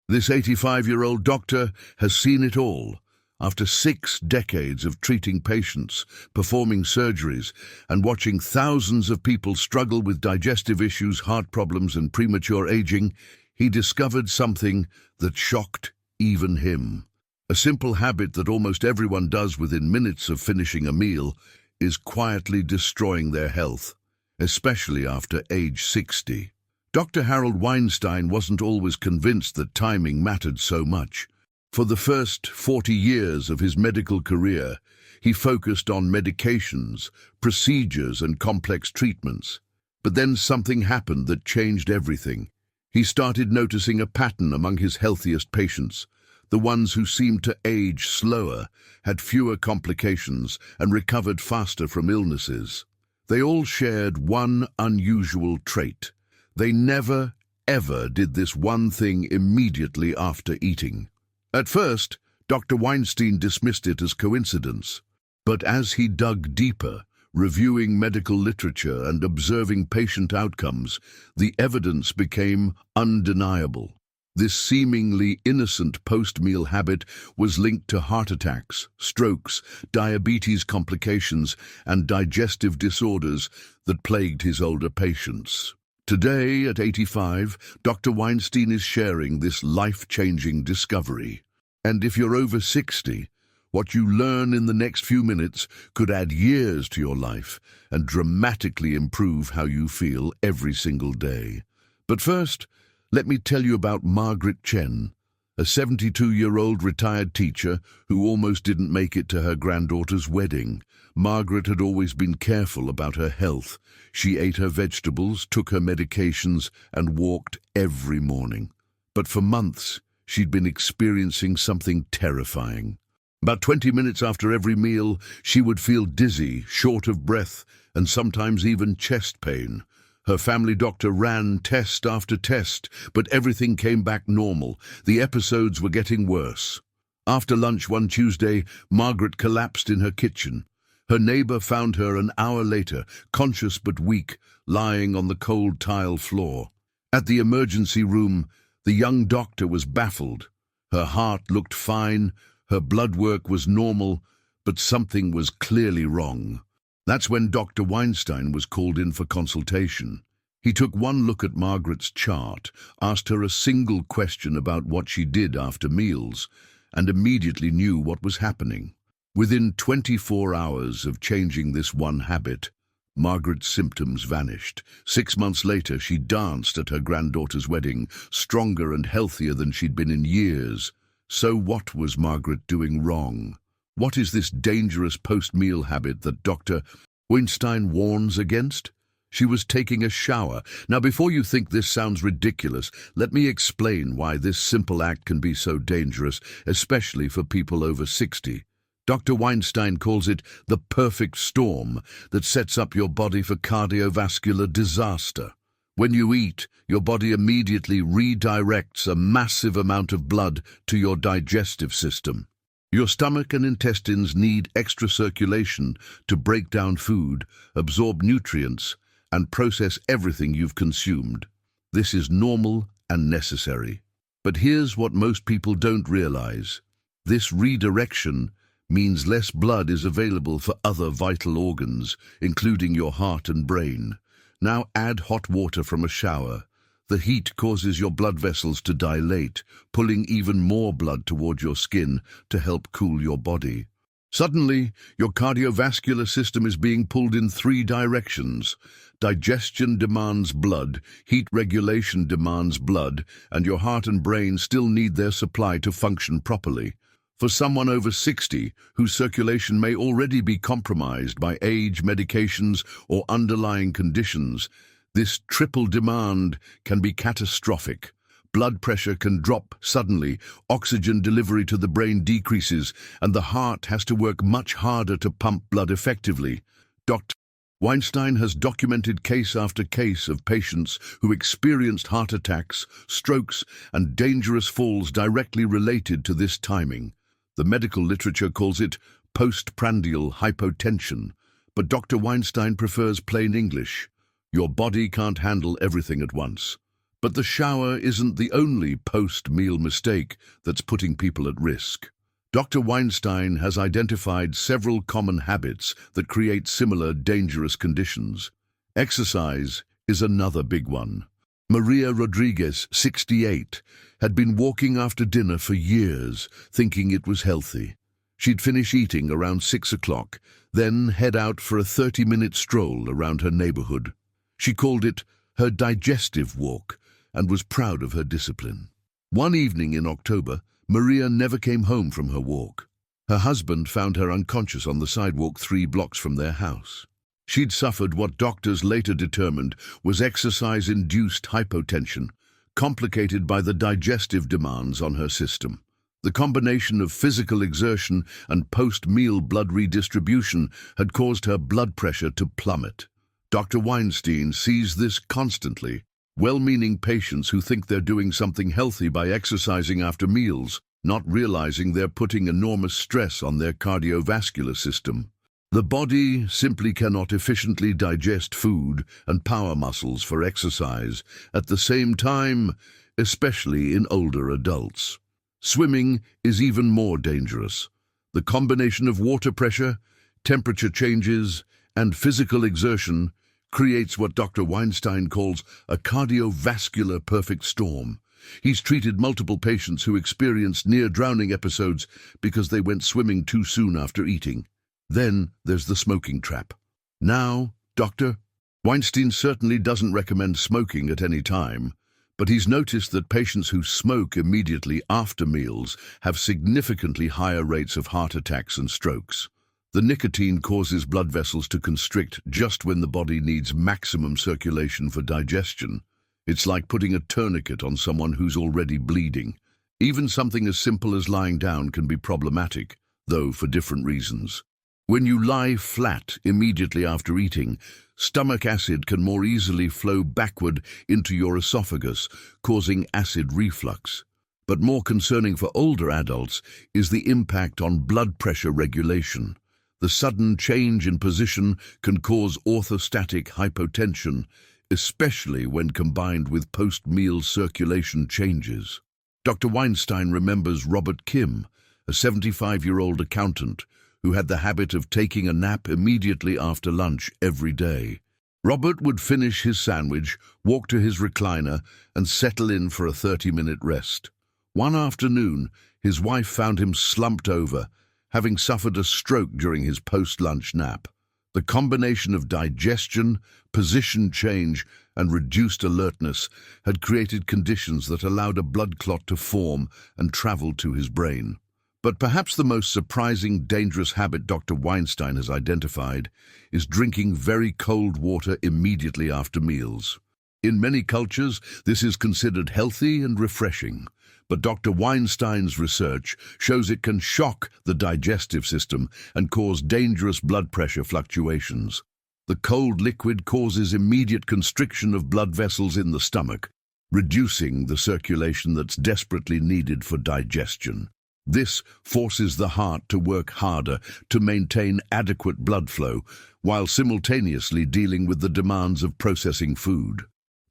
This 85-year-old doctor has seen it all. After 6 decades of treating patients, performing surgeries, and watching thousands of people struggle with digestive issues, heart problems, and premature aging, he discovered something that shocked even him. A simple habit that almost everyone does within minutes of finishing a meal is quietly destroying their health, especially after age 60. Dr. Harold Weinstein wasn't always convinced that timing mattered so much. For the first 40 years of his medical career, he focused on medications, procedures, and complex treatments. But then something happened that changed everything. He started noticing a pattern among his healthiest patients. The ones who seemed to age slower, had fewer complications, and recovered faster from illnesses. They all shared one unusual trait. They never, ever did this one thing immediately after eating. At first, Dr. Weinstein dismissed it as coincidence. But as he dug deeper, reviewing medical literature and observing patient outcomes, the evidence became undeniable. This seemingly innocent post-meal habit was linked to heart attacks, strokes, diabetes complications, and digestive disorders that plagued his older patients. Today, at 85, Dr. Weinstein is sharing this life-changing discovery. And if you're over 60, what you learn in the next few minutes could add years to your life and dramatically improve how you feel every single day. But first, let me tell you about Margaret Chen, a 72-year-old retired teacher who almost didn't make it to her granddaughter's wedding. Margaret had always been careful about her health. She ate her vegetables, took her medications, and walked every morning. But for months, she'd been experiencing something terrifying. About 20 minutes after every meal, she would feel dizzy, short of breath, and sometimes even chest pain. Her family doctor ran test after test, but everything came back normal. The episodes were getting worse. After lunch one Tuesday, Margaret collapsed in her kitchen. Her neighbor found her an hour later, conscious but weak, lying on the cold tile floor. At the emergency room, the young doctor was baffled. Her heart looked fine, her blood work was normal, but something was clearly wrong. That's when Dr. Weinstein was called in for consultation. He took one look at Margaret's chart, asked her a single question about what she did after meals, and immediately knew what was happening. Within 24 hours of changing this one habit, Margaret's symptoms vanished. 6 months later, she danced at her granddaughter's wedding, stronger and healthier than she'd been in years. So what was Margaret doing wrong? What is this dangerous post-meal habit that Dr. Weinstein warns against? She was taking a shower. Now, before you think this sounds ridiculous, let me explain why this simple act can be so dangerous, especially for people over 60. Dr. Weinstein calls it the perfect storm that sets up your body for cardiovascular disaster. When you eat, your body immediately redirects a massive amount of blood to your digestive system. Your stomach and intestines need extra circulation to break down food, absorb nutrients, and process everything you've consumed. This is normal and necessary. But here's what most people don't realize. This redirection means less blood is available for other vital organs, including your heart and brain. Now add hot water from a shower. The heat causes your blood vessels to dilate, pulling even more blood toward your skin to help cool your body. Suddenly, your cardiovascular system is being pulled in 3 directions. Digestion demands blood, heat regulation demands blood, and your heart and brain still need their supply to function properly. For someone over 60, whose circulation may already be compromised by age, medications, or underlying conditions, this triple demand can be catastrophic. Blood pressure can drop suddenly, oxygen delivery to the brain decreases, and the heart has to work much harder to pump blood effectively. Dr. Weinstein has documented case after case of patients who experienced heart attacks, strokes, and dangerous falls directly related to this timing. The medical literature calls it postprandial hypotension, but Dr. Weinstein prefers plain English. Your body can't handle everything at once. But the shower isn't the only post-meal mistake that's putting people at risk. Dr. Weinstein has identified several common habits that create similar dangerous conditions. Exercise is another big one. Maria Rodriguez, 68, had been walking after dinner for years, thinking it was healthy. She'd finish eating around 6 o'clock, then head out for a 30-minute stroll around her neighborhood. She called it her digestive walk and was proud of her discipline. One evening in October, Maria never came home from her walk. Her husband found her unconscious on the sidewalk 3 blocks from their house. She'd suffered what doctors later determined was exercise-induced hypotension, complicated by the digestive demands on her system. The combination of physical exertion and post-meal blood redistribution had caused her blood pressure to plummet. Dr. Weinstein sees this constantly. Well-meaning patients who think they're doing something healthy by exercising after meals, not realizing they're putting enormous stress on their cardiovascular system. The body simply cannot efficiently digest food and power muscles for exercise at the same time, especially in older adults. Swimming is even more dangerous. The combination of water pressure, temperature changes, and physical exertion creates what Dr. Weinstein calls a cardiovascular perfect storm. He's treated multiple patients who experienced near-drowning episodes because they went swimming too soon after eating. Then there's the smoking trap. Now, Dr. Weinstein certainly doesn't recommend smoking at any time, but he's noticed that patients who smoke immediately after meals have significantly higher rates of heart attacks and strokes. The nicotine causes blood vessels to constrict just when the body needs maximum circulation for digestion. It's like putting a tourniquet on someone who's already bleeding. Even something as simple as lying down can be problematic, though for different reasons. When you lie flat immediately after eating, stomach acid can more easily flow backward into your esophagus, causing acid reflux. But more concerning for older adults is the impact on blood pressure regulation. The sudden change in position can cause orthostatic hypotension, especially when combined with post-meal circulation changes. Dr. Weinstein remembers Robert Kim, a 75-year-old accountant, who had the habit of taking a nap immediately after lunch every day. Robert would finish his sandwich, walk to his recliner, and settle in for a 30-minute rest. One afternoon, his wife found him slumped over, having suffered a stroke during his post-lunch nap. The combination of digestion, position change, and reduced alertness had created conditions that allowed a blood clot to form and travel to his brain. But perhaps the most surprising, dangerous habit Dr. Weinstein has identified is drinking very cold water immediately after meals. In many cultures, this is considered healthy and refreshing, but Dr. Weinstein's research shows it can shock the digestive system and cause dangerous blood pressure fluctuations. The cold liquid causes immediate constriction of blood vessels in the stomach, reducing the circulation that's desperately needed for digestion. This forces the heart to work harder to maintain adequate blood flow, while simultaneously dealing with the demands of processing food.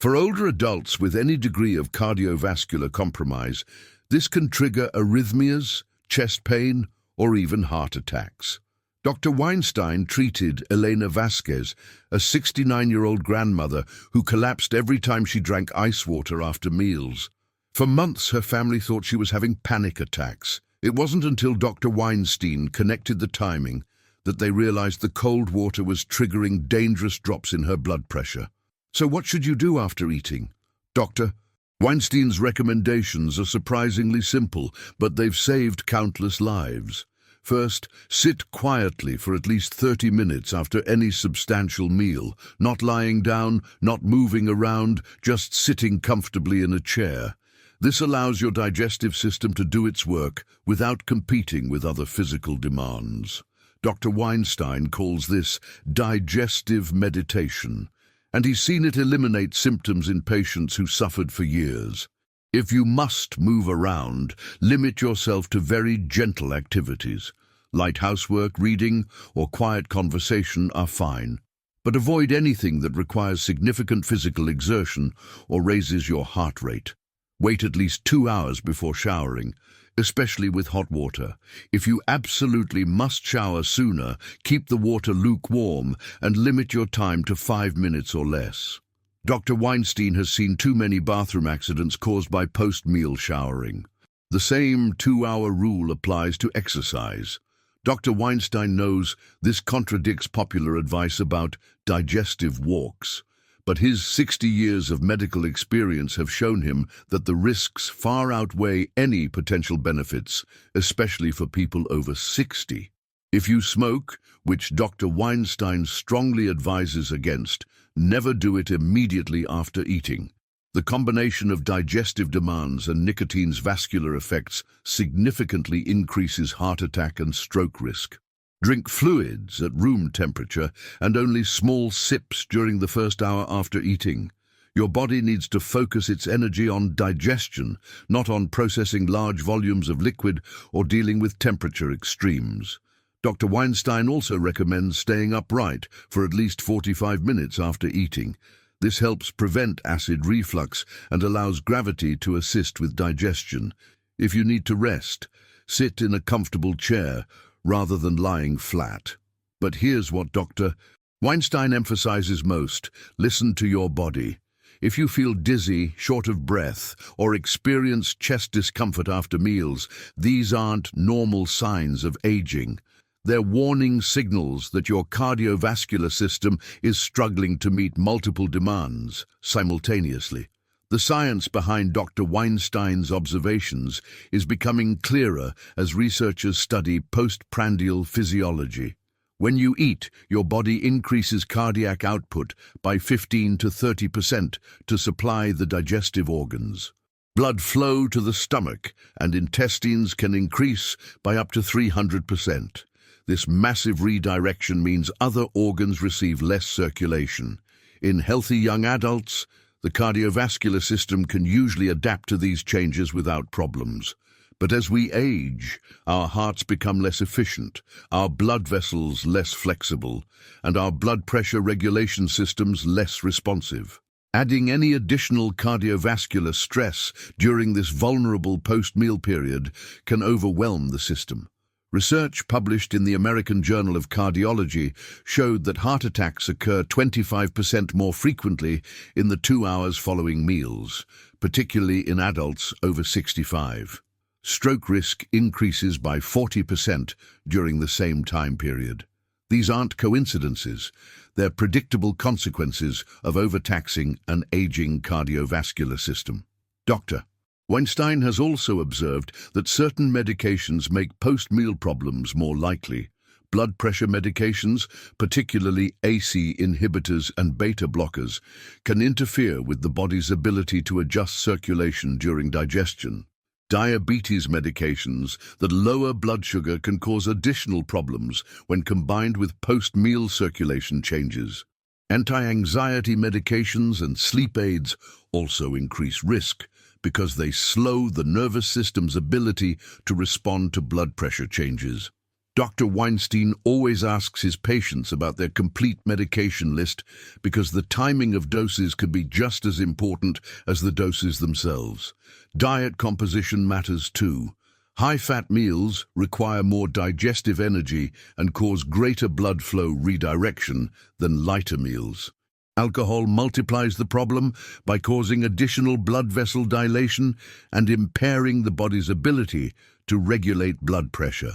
For older adults with any degree of cardiovascular compromise, this can trigger arrhythmias, chest pain, or even heart attacks. Dr. Weinstein treated Elena Vasquez, a 69-year-old grandmother who collapsed every time she drank ice water after meals. For months, her family thought she was having panic attacks. It wasn't until Dr. Weinstein connected the timing that they realized the cold water was triggering dangerous drops in her blood pressure. So what should you do after eating? Dr. Weinstein's recommendations are surprisingly simple, but they've saved countless lives. First, sit quietly for at least 30 minutes after any substantial meal, not lying down, not moving around, just sitting comfortably in a chair. This allows your digestive system to do its work without competing with other physical demands. Dr. Weinstein calls this digestive meditation, and he's seen it eliminate symptoms in patients who suffered for years. If you must move around, limit yourself to very gentle activities. Light housework, reading, or quiet conversation are fine. But avoid anything that requires significant physical exertion or raises your heart rate. Wait at least 2 hours before showering, especially with hot water. If you absolutely must shower sooner, keep the water lukewarm and limit your time to 5 minutes or less. Dr. Weinstein has seen too many bathroom accidents caused by post-meal showering. The same 2-hour rule applies to exercise. Dr. Weinstein knows this contradicts popular advice about digestive walks, but his 60 years of medical experience have shown him that the risks far outweigh any potential benefits, especially for people over 60. If you smoke, which Dr. Weinstein strongly advises against, never do it immediately after eating. The combination of digestive demands and nicotine's vascular effects significantly increases heart attack and stroke risk. Drink fluids at room temperature and only small sips during the first hour after eating. Your body needs to focus its energy on digestion, not on processing large volumes of liquid or dealing with temperature extremes. Dr. Weinstein also recommends staying upright for at least 45 minutes after eating. This helps prevent acid reflux and allows gravity to assist with digestion. If you need to rest, sit in a comfortable chair rather than lying flat. But here's what Dr. Weinstein emphasizes most: listen to your body. If you feel dizzy, short of breath, or experience chest discomfort after meals, these aren't normal signs of aging. They're warning signals that your cardiovascular system is struggling to meet multiple demands simultaneously. The science behind Dr. Weinstein's observations is becoming clearer as researchers study postprandial physiology. When you eat, your body increases cardiac output by 15 to 30% to supply the digestive organs. Blood flow to the stomach and intestines can increase by up to 300%. This massive redirection means other organs receive less circulation. In healthy young adults, the cardiovascular system can usually adapt to these changes without problems. But as we age, our hearts become less efficient, our blood vessels less flexible, and our blood pressure regulation systems less responsive. Adding any additional cardiovascular stress during this vulnerable post-meal period can overwhelm the system. Research published in the American Journal of Cardiology showed that heart attacks occur 25% more frequently in the 2 hours following meals, particularly in adults over 65. Stroke risk increases by 40% during the same time period. These aren't coincidences. They're predictable consequences of overtaxing an aging cardiovascular system. Dr. Weinstein has also observed that certain medications make post-meal problems more likely. Blood pressure medications, particularly ACE inhibitors and beta blockers, can interfere with the body's ability to adjust circulation during digestion. Diabetes medications that lower blood sugar can cause additional problems when combined with post-meal circulation changes. Anti-anxiety medications and sleep aids also increase risk because they slow the nervous system's ability to respond to blood pressure changes. Dr. Weinstein always asks his patients about their complete medication list because the timing of doses can be just as important as the doses themselves. Diet composition matters too. High-fat meals require more digestive energy and cause greater blood flow redirection than lighter meals. Alcohol multiplies the problem by causing additional blood vessel dilation and impairing the body's ability to regulate blood pressure.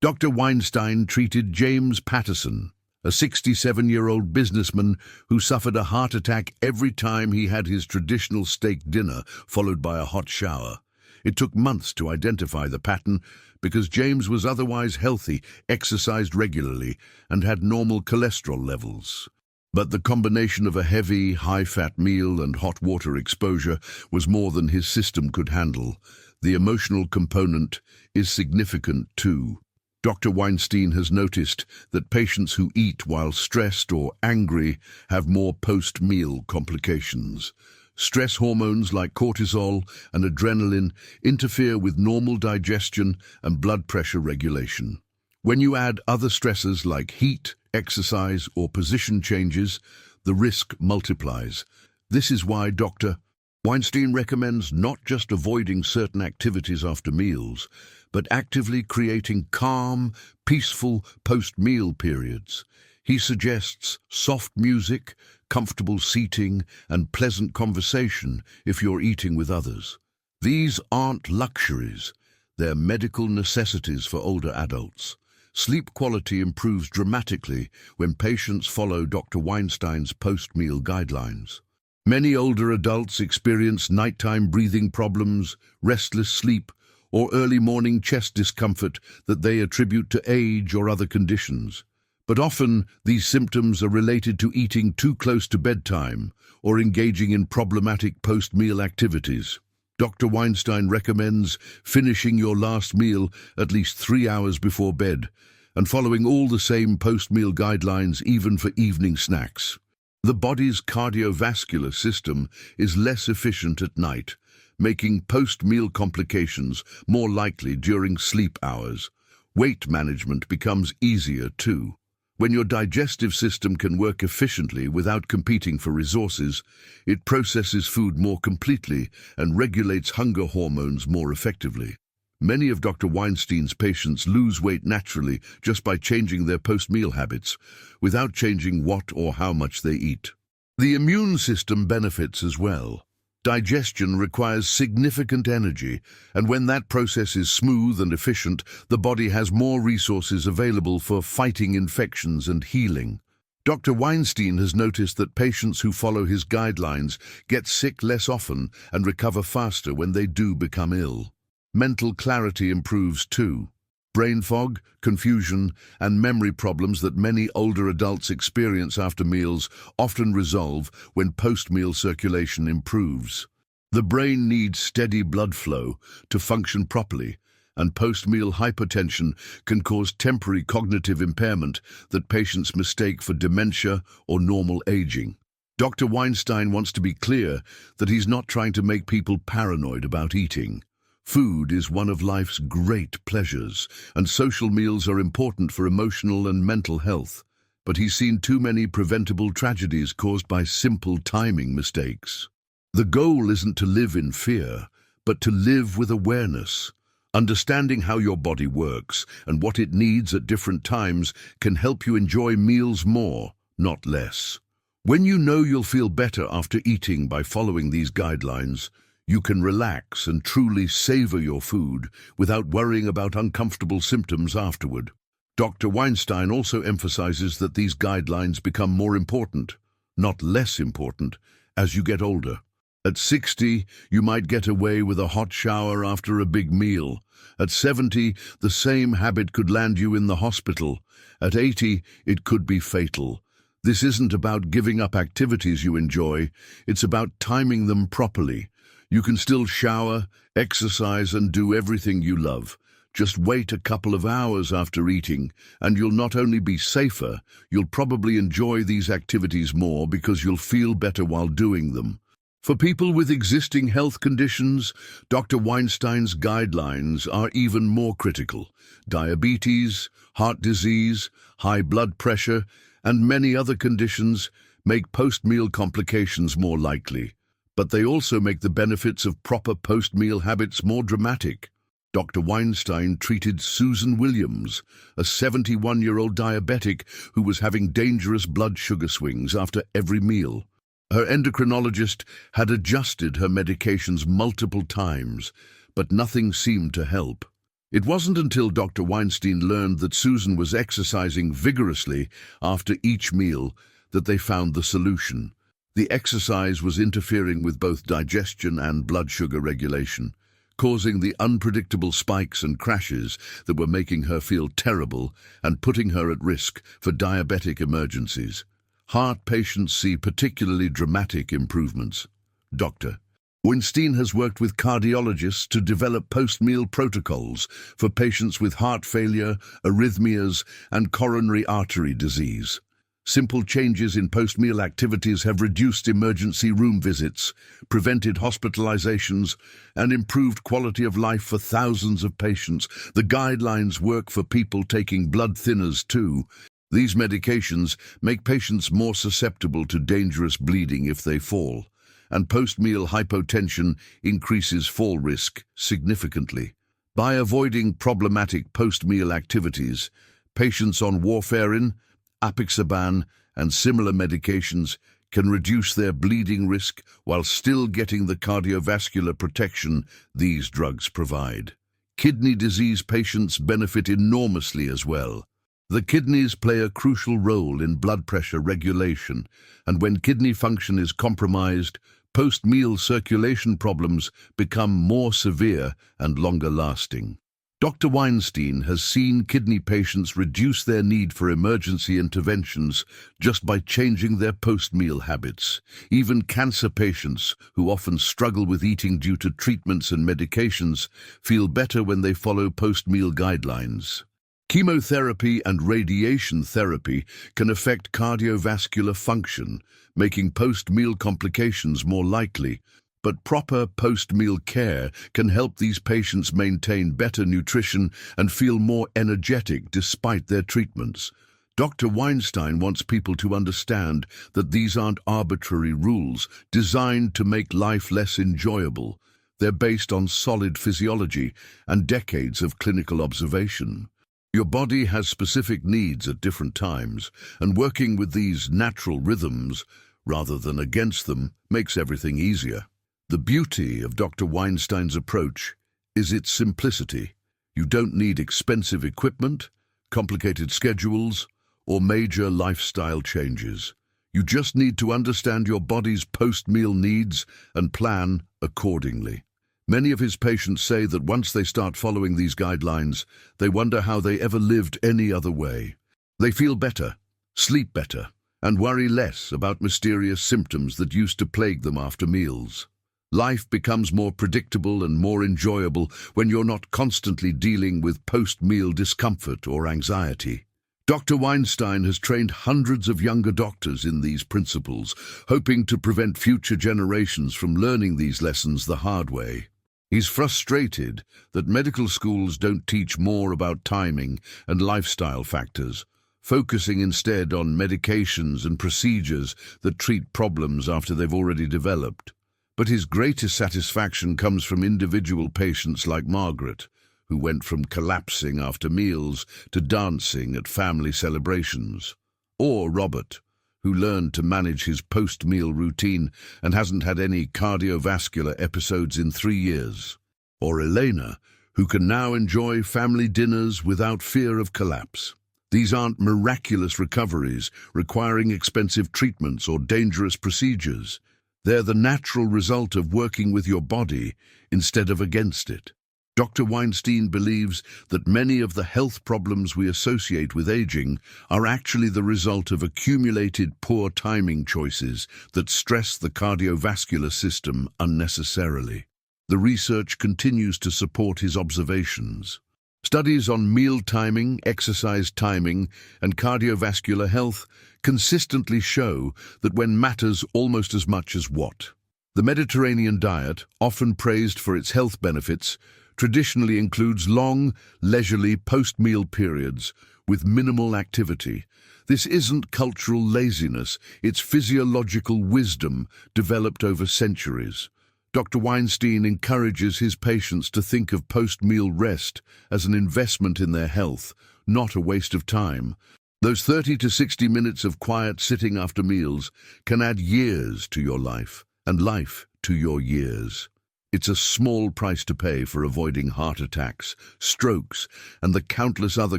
Dr. Weinstein treated James Patterson, a 67-year-old businessman who suffered a heart attack every time he had his traditional steak dinner, followed by a hot shower. It took months to identify the pattern because James was otherwise healthy, exercised regularly, and had normal cholesterol levels. But the combination of a heavy, high-fat meal and hot water exposure was more than his system could handle. The emotional component is significant too. Dr. Weinstein has noticed that patients who eat while stressed or angry have more post-meal complications. Stress hormones like cortisol and adrenaline interfere with normal digestion and blood pressure regulation. When you add other stressors like heat, exercise, or position changes, the risk multiplies. This is why Dr. Weinstein recommends not just avoiding certain activities after meals, but actively creating calm, peaceful post-meal periods. He suggests soft music, comfortable seating, and pleasant conversation if you're eating with others. These aren't luxuries, they're medical necessities for older adults. Sleep quality improves dramatically when patients follow Dr. Weinstein's post-meal guidelines. Many older adults experience nighttime breathing problems, restless sleep, or early morning chest discomfort that they attribute to age or other conditions. But often, these symptoms are related to eating too close to bedtime or engaging in problematic post-meal activities. Dr. Weinstein recommends finishing your last meal at least 3 hours before bed and following all the same post-meal guidelines even for evening snacks. The body's cardiovascular system is less efficient at night, making post-meal complications more likely during sleep hours. Weight management becomes easier too. When your digestive system can work efficiently without competing for resources, it processes food more completely and regulates hunger hormones more effectively. Many of Dr. Weinstein's patients lose weight naturally just by changing their post-meal habits, without changing what or how much they eat. The immune system benefits as well. Digestion requires significant energy, and when that process is smooth and efficient, the body has more resources available for fighting infections and healing. Dr. Weinstein has noticed that patients who follow his guidelines get sick less often and recover faster when they do become ill. Mental clarity improves too. Brain fog, confusion, and memory problems that many older adults experience after meals often resolve when post-meal circulation improves. The brain needs steady blood flow to function properly, and post-meal hypertension can cause temporary cognitive impairment that patients mistake for dementia or normal aging. Dr. Weinstein wants to be clear that he's not trying to make people paranoid about eating. Food is one of life's great pleasures, and social meals are important for emotional and mental health. But he's seen too many preventable tragedies caused by simple timing mistakes. The goal isn't to live in fear, but to live with awareness. Understanding how your body works and what it needs at different times can help you enjoy meals more, not less. When you know you'll feel better after eating by following these guidelines, you can relax and truly savor your food without worrying about uncomfortable symptoms afterward. Dr. Weinstein also emphasizes that these guidelines become more important, not less important, as you get older. At 60, you might get away with a hot shower after a big meal. At 70, the same habit could land you in the hospital. At 80, it could be fatal. This isn't about giving up activities you enjoy, it's about timing them properly. You can still shower, exercise, and do everything you love. Just wait a couple of hours after eating, and you'll not only be safer, you'll probably enjoy these activities more because you'll feel better while doing them. For people with existing health conditions, Dr. Weinstein's guidelines are even more critical. Diabetes, heart disease, high blood pressure, and many other conditions make post-meal complications more likely. But they also make the benefits of proper post-meal habits more dramatic. Dr. Weinstein treated Susan Williams, a 71-year-old diabetic who was having dangerous blood sugar swings after every meal. Her endocrinologist had adjusted her medications multiple times, but nothing seemed to help. It wasn't until Dr. Weinstein learned that Susan was exercising vigorously after each meal that they found the solution. The exercise was interfering with both digestion and blood sugar regulation, causing the unpredictable spikes and crashes that were making her feel terrible and putting her at risk for diabetic emergencies. Heart patients see particularly dramatic improvements. Dr. Weinstein has worked with cardiologists to develop post-meal protocols for patients with heart failure, arrhythmias, and coronary artery disease. Simple changes in post-meal activities have reduced emergency room visits, prevented hospitalizations, and improved quality of life for thousands of patients. The guidelines work for people taking blood thinners too. These medications make patients more susceptible to dangerous bleeding if they fall, and post-meal hypotension increases fall risk significantly. By avoiding problematic post-meal activities, patients on warfarin, apixaban, and similar medications can reduce their bleeding risk while still getting the cardiovascular protection these drugs provide. Kidney disease patients benefit enormously as well. The kidneys play a crucial role in blood pressure regulation, and when kidney function is compromised, post-meal circulation problems become more severe and longer-lasting. Dr. Weinstein has seen kidney patients reduce their need for emergency interventions just by changing their post-meal habits. Even cancer patients, who often struggle with eating due to treatments and medications, feel better when they follow post-meal guidelines. Chemotherapy and radiation therapy can affect cardiovascular function, making post-meal complications more likely, but proper post-meal care can help these patients maintain better nutrition and feel more energetic despite their treatments. Dr. Weinstein wants people to understand that these aren't arbitrary rules designed to make life less enjoyable. They're based on solid physiology and decades of clinical observation. Your body has specific needs at different times, and working with these natural rhythms, rather than against them, makes everything easier. The beauty of Dr. Weinstein's approach is its simplicity. You don't need expensive equipment, complicated schedules, or major lifestyle changes. You just need to understand your body's post-meal needs and plan accordingly. Many of his patients say that once they start following these guidelines, they wonder how they ever lived any other way. They feel better, sleep better, and worry less about mysterious symptoms that used to plague them after meals. Life becomes more predictable and more enjoyable when you're not constantly dealing with post-meal discomfort or anxiety. Dr. Weinstein has trained hundreds of younger doctors in these principles, hoping to prevent future generations from learning these lessons the hard way. He's frustrated that medical schools don't teach more about timing and lifestyle factors, focusing instead on medications and procedures that treat problems after they've already developed. But his greatest satisfaction comes from individual patients like Margaret, who went from collapsing after meals to dancing at family celebrations. Or Robert, who learned to manage his post-meal routine and hasn't had any cardiovascular episodes in 3 years. Or Elena, who can now enjoy family dinners without fear of collapse. These aren't miraculous recoveries requiring expensive treatments or dangerous procedures. They're the natural result of working with your body instead of against it. Dr. Weinstein believes that many of the health problems we associate with aging are actually the result of accumulated poor timing choices that stress the cardiovascular system unnecessarily. The research continues to support his observations. Studies on meal timing, exercise timing, and cardiovascular health consistently show that when matters almost as much as what. The Mediterranean diet, often praised for its health benefits, traditionally includes long, leisurely post-meal periods with minimal activity. This isn't cultural laziness, it's physiological wisdom developed over centuries. Dr. Weinstein encourages his patients to think of post-meal rest as an investment in their health, not a waste of time. Those 30 to 60 minutes of quiet sitting after meals can add years to your life, and life to your years. It's a small price to pay for avoiding heart attacks, strokes, and the countless other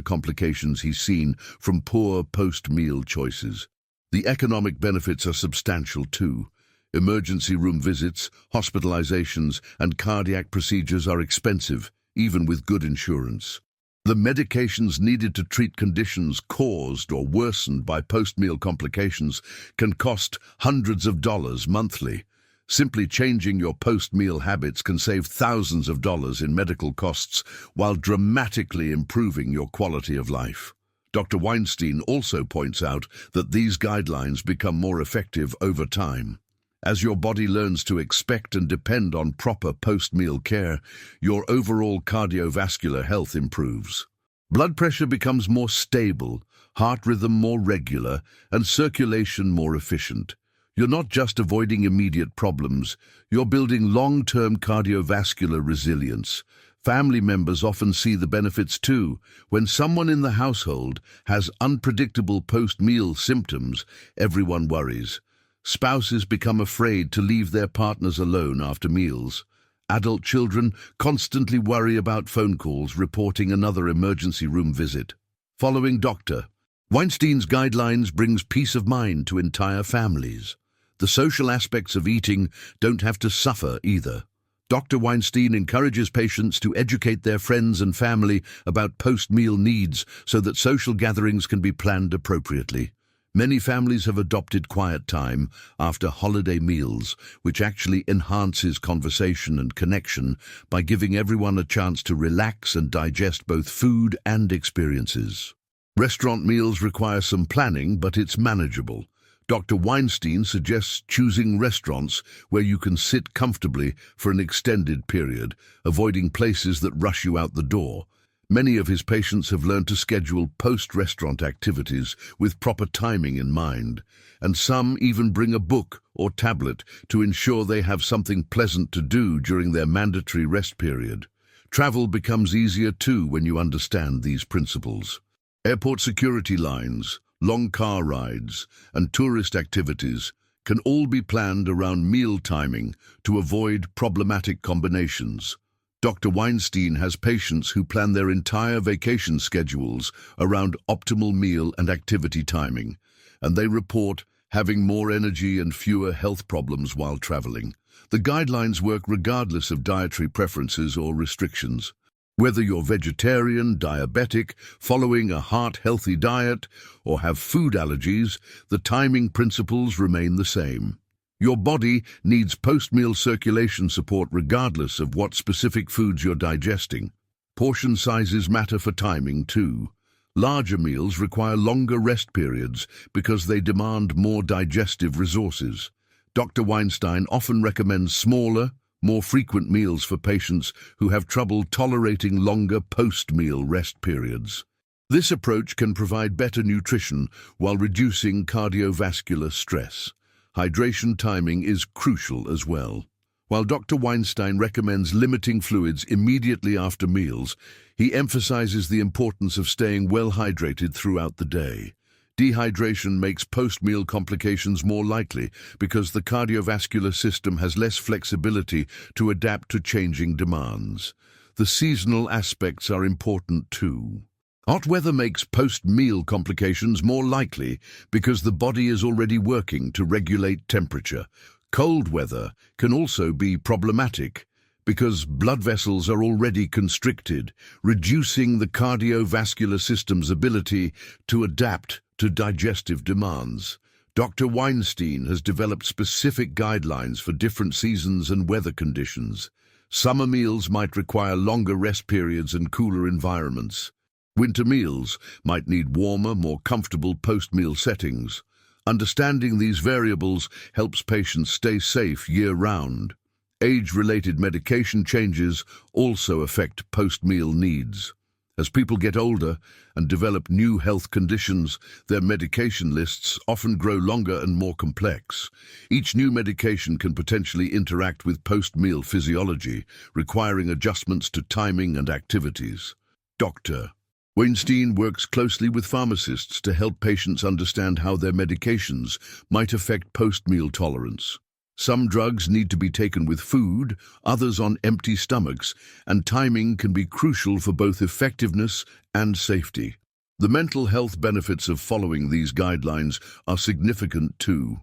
complications he's seen from poor post-meal choices. The economic benefits are substantial too. Emergency room visits, hospitalizations, and cardiac procedures are expensive, even with good insurance. The medications needed to treat conditions caused or worsened by post-meal complications can cost hundreds of dollars monthly. Simply changing your post-meal habits can save thousands of dollars in medical costs while dramatically improving your quality of life. Dr. Weinstein also points out that these guidelines become more effective over time. As your body learns to expect and depend on proper post-meal care, your overall cardiovascular health improves. Blood pressure becomes more stable, heart rhythm more regular, and circulation more efficient. You're not just avoiding immediate problems, you're building long-term cardiovascular resilience. Family members often see the benefits too. When someone in the household has unpredictable post-meal symptoms, everyone worries. Spouses become afraid to leave their partners alone after meals. Adult children constantly worry about phone calls reporting another emergency room visit. Following Dr. Weinstein's guidelines brings peace of mind to entire families. The social aspects of eating don't have to suffer either. Dr. Weinstein encourages patients to educate their friends and family about post-meal needs so that social gatherings can be planned appropriately. Many families have adopted quiet time after holiday meals, which actually enhances conversation and connection by giving everyone a chance to relax and digest both food and experiences. Restaurant meals require some planning, but it's manageable. Dr. Weinstein suggests choosing restaurants where you can sit comfortably for an extended period, avoiding places that rush you out the door. Many of his patients have learned to schedule post-restaurant activities with proper timing in mind, and some even bring a book or tablet to ensure they have something pleasant to do during their mandatory rest period. Travel becomes easier too when you understand these principles. Airport security lines, long car rides, and tourist activities can all be planned around meal timing to avoid problematic combinations. Dr. Weinstein has patients who plan their entire vacation schedules around optimal meal and activity timing, and they report having more energy and fewer health problems while traveling. The guidelines work regardless of dietary preferences or restrictions. Whether you're vegetarian, diabetic, following a heart-healthy diet, or have food allergies, the timing principles remain the same. Your body needs post-meal circulation support regardless of what specific foods you're digesting. Portion sizes matter for timing too. Larger meals require longer rest periods because they demand more digestive resources. Dr. Weinstein often recommends smaller, more frequent meals for patients who have trouble tolerating longer post-meal rest periods. This approach can provide better nutrition while reducing cardiovascular stress. Hydration timing is crucial as well. While Dr. Weinstein recommends limiting fluids immediately after meals, he emphasizes the importance of staying well hydrated throughout the day. Dehydration makes post-meal complications more likely because the cardiovascular system has less flexibility to adapt to changing demands. The seasonal aspects are important too. Hot weather makes post-meal complications more likely because the body is already working to regulate temperature. Cold weather can also be problematic because blood vessels are already constricted, reducing the cardiovascular system's ability to adapt to digestive demands. Dr. Weinstein has developed specific guidelines for different seasons and weather conditions. Summer meals might require longer rest periods and cooler environments. Winter meals might need warmer, more comfortable post-meal settings. Understanding these variables helps patients stay safe year-round. Age-related medication changes also affect post-meal needs. As people get older and develop new health conditions, their medication lists often grow longer and more complex. Each new medication can potentially interact with post-meal physiology, requiring adjustments to timing and activities. Dr. Weinstein works closely with pharmacists to help patients understand how their medications might affect post-meal tolerance. Some drugs need to be taken with food, others on empty stomachs, and timing can be crucial for both effectiveness and safety. The mental health benefits of following these guidelines are significant too.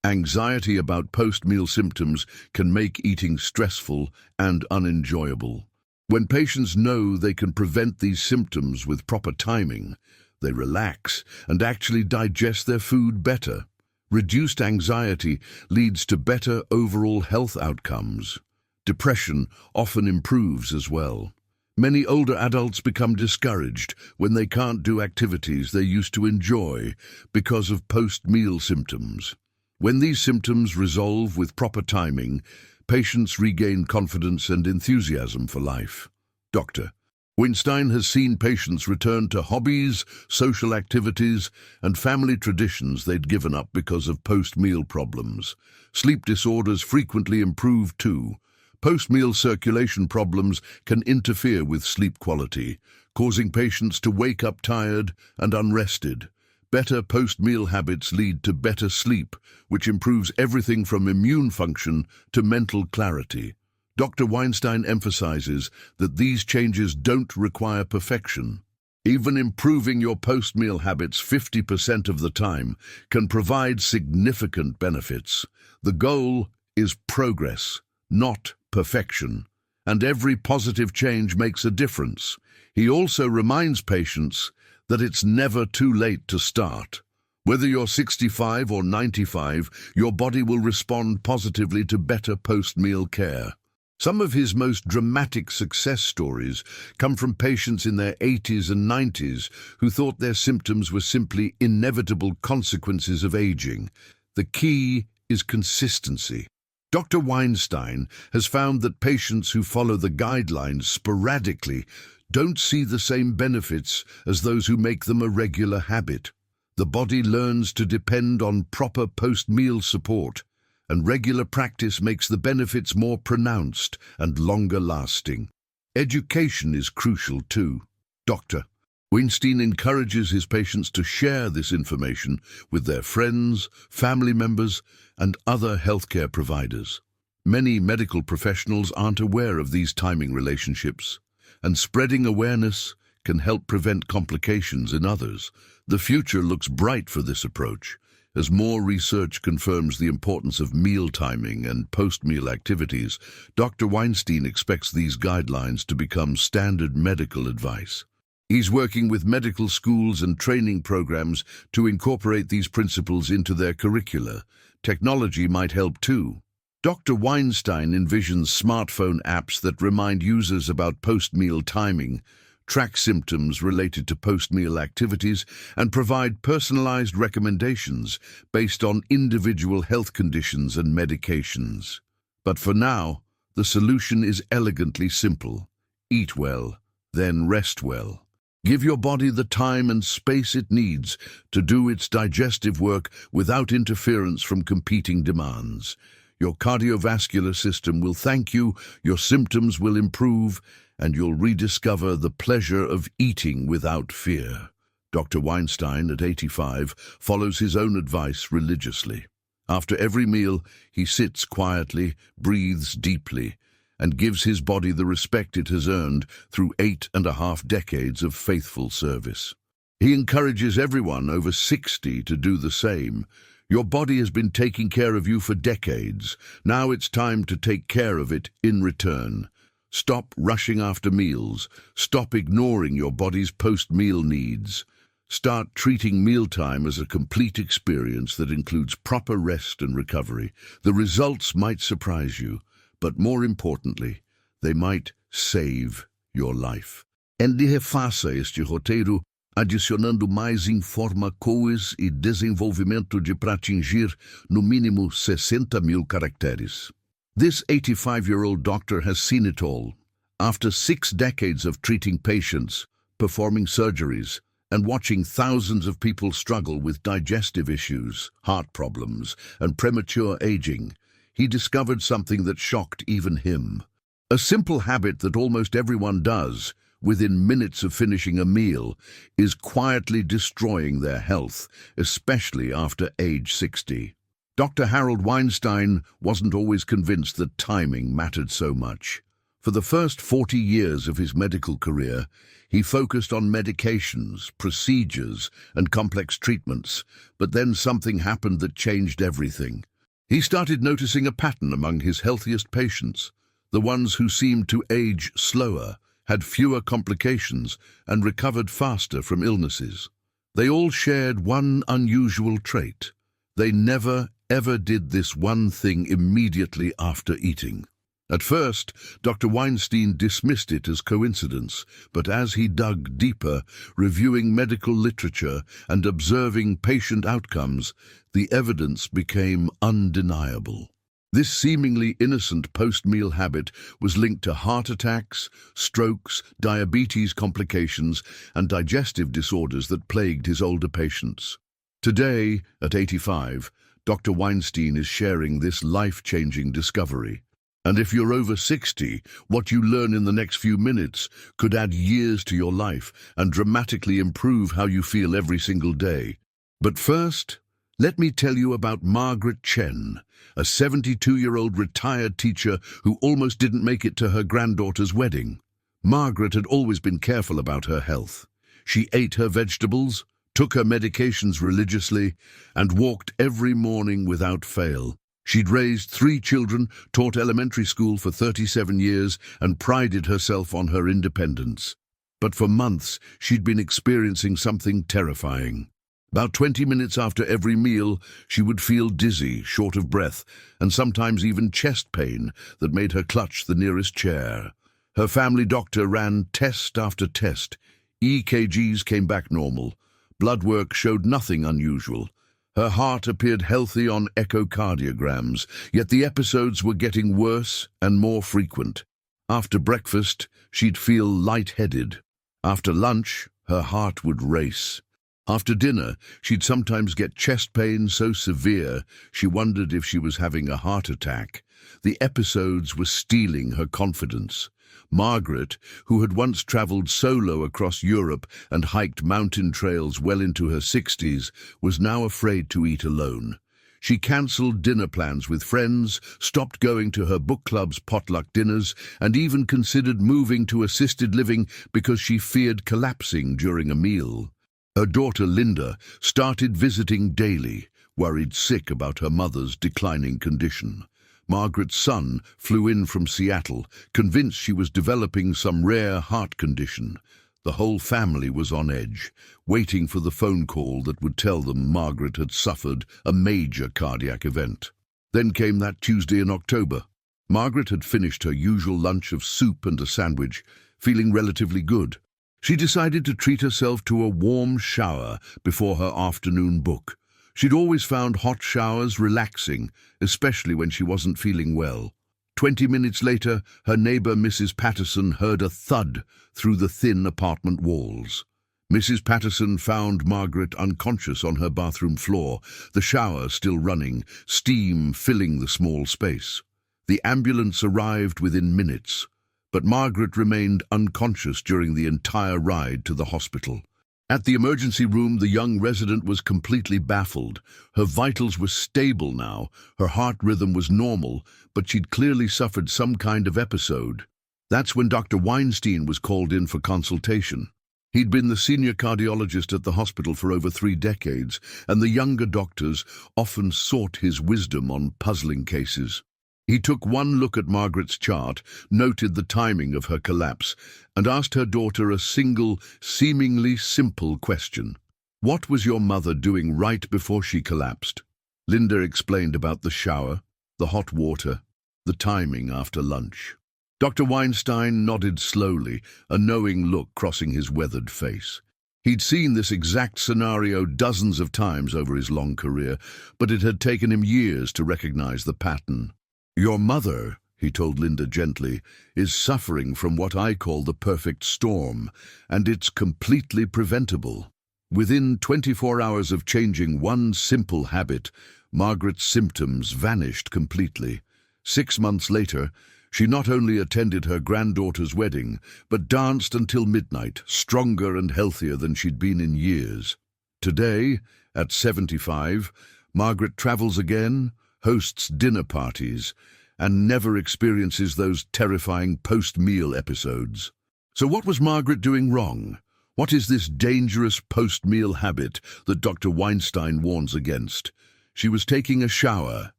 Anxiety about post-meal symptoms can make eating stressful and unenjoyable. When patients know they can prevent these symptoms with proper timing, they relax and actually digest their food better. Reduced anxiety leads to better overall health outcomes. Depression often improves as well. Many older adults become discouraged when they can't do activities they used to enjoy because of post-meal symptoms. When these symptoms resolve with proper timing, patients regain confidence and enthusiasm for life. Dr. Weinstein has seen patients return to hobbies, social activities, and family traditions they'd given up because of post-meal problems. Sleep disorders frequently improve too. Post-meal circulation problems can interfere with sleep quality, causing patients to wake up tired and unrested. Better post-meal habits lead to better sleep, which improves everything from immune function to mental clarity. Dr. Weinstein emphasizes that these changes don't require perfection. Even improving your post-meal habits 50% of the time can provide significant benefits. The goal is progress, not perfection, and every positive change makes a difference. He also reminds patients that it's never too late to start. Whether you're 65 or 95, your body will respond positively to better post-meal care. Some of his most dramatic success stories come from patients in their 80s and 90s who thought their symptoms were simply inevitable consequences of aging. The key is consistency. Dr. Weinstein has found that patients who follow the guidelines sporadically don't see the same benefits as those who make them a regular habit. The body learns to depend on proper post-meal support, and regular practice makes the benefits more pronounced and longer-lasting. Education is crucial too. Dr. Weinstein encourages his patients to share this information with their friends, family members, and other healthcare providers. Many medical professionals aren't aware of these timing relationships, and spreading awareness can help prevent complications in others. The future looks bright for this approach, as more research confirms the importance of meal timing and post-meal activities. Dr. Weinstein expects these guidelines to become standard medical advice. He's working with medical schools and training programs to incorporate these principles into their curricula. Technology might help too. Dr. Weinstein envisions smartphone apps that remind users about post-meal timing, track symptoms related to post-meal activities, and provide personalized recommendations based on individual health conditions and medications. But for now, the solution is elegantly simple. Eat well, then rest well. Give your body the time and space it needs to do its digestive work without interference from competing demands. Your cardiovascular system will thank you, your symptoms will improve, and you'll rediscover the pleasure of eating without fear. Dr. Weinstein, at 85, follows his own advice religiously. After every meal, he sits quietly, breathes deeply, and gives his body the respect it has earned through 8.5 decades of faithful service. He encourages everyone over 60 to do the same. Your body has been taking care of you for decades. Now it's time to take care of it in return. Stop rushing after meals. Stop ignoring your body's post-meal needs. Start treating mealtime as a complete experience that includes proper rest and recovery. The results might surprise you, but more importantly, they might save your life. Ele refaça este roteiro adicionando mais informações e desenvolvimento para atingir, no mínimo, 60.000 caracteres. This 85-year-old doctor has seen it all. After 6 decades of treating patients, performing surgeries, and watching thousands of people struggle with digestive issues, heart problems, and premature aging, he discovered something that shocked even him. A simple habit that almost everyone does, within minutes of finishing a meal, is quietly destroying their health, especially after age 60. Dr. Harold Weinstein wasn't always convinced that timing mattered so much. For the first 40 years of his medical career, he focused on medications, procedures, and complex treatments, but then something happened that changed everything. He started noticing a pattern among his healthiest patients, the ones who seemed to age slower, had fewer complications, and recovered faster from illnesses. They all shared one unusual trait. They never, ever did this one thing immediately after eating. At first, Dr. Weinstein dismissed it as coincidence, but as he dug deeper, reviewing medical literature and observing patient outcomes, the evidence became undeniable. This seemingly innocent post-meal habit was linked to heart attacks, strokes, diabetes complications, and digestive disorders that plagued his older patients. Today, at 85, Dr. Weinstein is sharing this life-changing discovery. And if you're over 60, what you learn in the next few minutes could add years to your life and dramatically improve how you feel every single day. But first, let me tell you about Margaret Chen, a 72-year-old retired teacher who almost didn't make it to her granddaughter's wedding. Margaret had always been careful about her health. She ate her vegetables, took her medications religiously, and walked every morning without fail. She'd raised 3 children, taught elementary school for 37 years, and prided herself on her independence. But for months, she'd been experiencing something terrifying. About 20 minutes after every meal, she would feel dizzy, short of breath, and sometimes even chest pain that made her clutch the nearest chair. Her family doctor ran test after test. EKGs came back normal. Blood work showed nothing unusual. Her heart appeared healthy on echocardiograms, yet the episodes were getting worse and more frequent. After breakfast, she'd feel lightheaded. After lunch, her heart would race. After dinner, she'd sometimes get chest pain so severe she wondered if she was having a heart attack. The episodes were stealing her confidence. Margaret, who had once traveled solo across Europe and hiked mountain trails well into her 60s, was now afraid to eat alone. She cancelled dinner plans with friends, stopped going to her book club's potluck dinners, and even considered moving to assisted living because she feared collapsing during a meal. Her daughter Linda started visiting daily, worried sick about her mother's declining condition. Margaret's son flew in from Seattle, convinced she was developing some rare heart condition. The whole family was on edge, waiting for the phone call that would tell them Margaret had suffered a major cardiac event. Then came that Tuesday in October. Margaret had finished her usual lunch of soup and a sandwich, feeling relatively good. She decided to treat herself to a warm shower before her afternoon book. She'd always found hot showers relaxing, especially when she wasn't feeling well. 20 minutes later, her neighbor Mrs. Patterson heard a thud through the thin apartment walls. Mrs. Patterson found Margaret unconscious on her bathroom floor, the shower still running, steam filling the small space. The ambulance arrived within minutes, but Margaret remained unconscious during the entire ride to the hospital. At the emergency room, the young resident was completely baffled. Her vitals were stable now, her heart rhythm was normal, but she'd clearly suffered some kind of episode. That's when Dr. Weinstein was called in for consultation. He'd been the senior cardiologist at the hospital for over 3 decades, and the younger doctors often sought his wisdom on puzzling cases. He took one look at Margaret's chart, noted the timing of her collapse, and asked her daughter a single, seemingly simple question. What was your mother doing right before she collapsed? Linda explained about the shower, the hot water, the timing after lunch. Dr. Weinstein nodded slowly, a knowing look crossing his weathered face. He'd seen this exact scenario dozens of times over his long career, but it had taken him years to recognize the pattern. Your mother, he told Linda gently, is suffering from what I call the perfect storm, and it's completely preventable. Within 24 hours of changing one simple habit, Margaret's symptoms vanished completely. 6 months later, she not only attended her granddaughter's wedding, but danced until midnight, stronger and healthier than she'd been in years. Today, at 75, Margaret travels again, hosts dinner parties, and never experiences those terrifying post-meal episodes. So what was Margaret doing wrong? What is this dangerous post-meal habit that Dr. Weinstein warns against? She was taking a shower,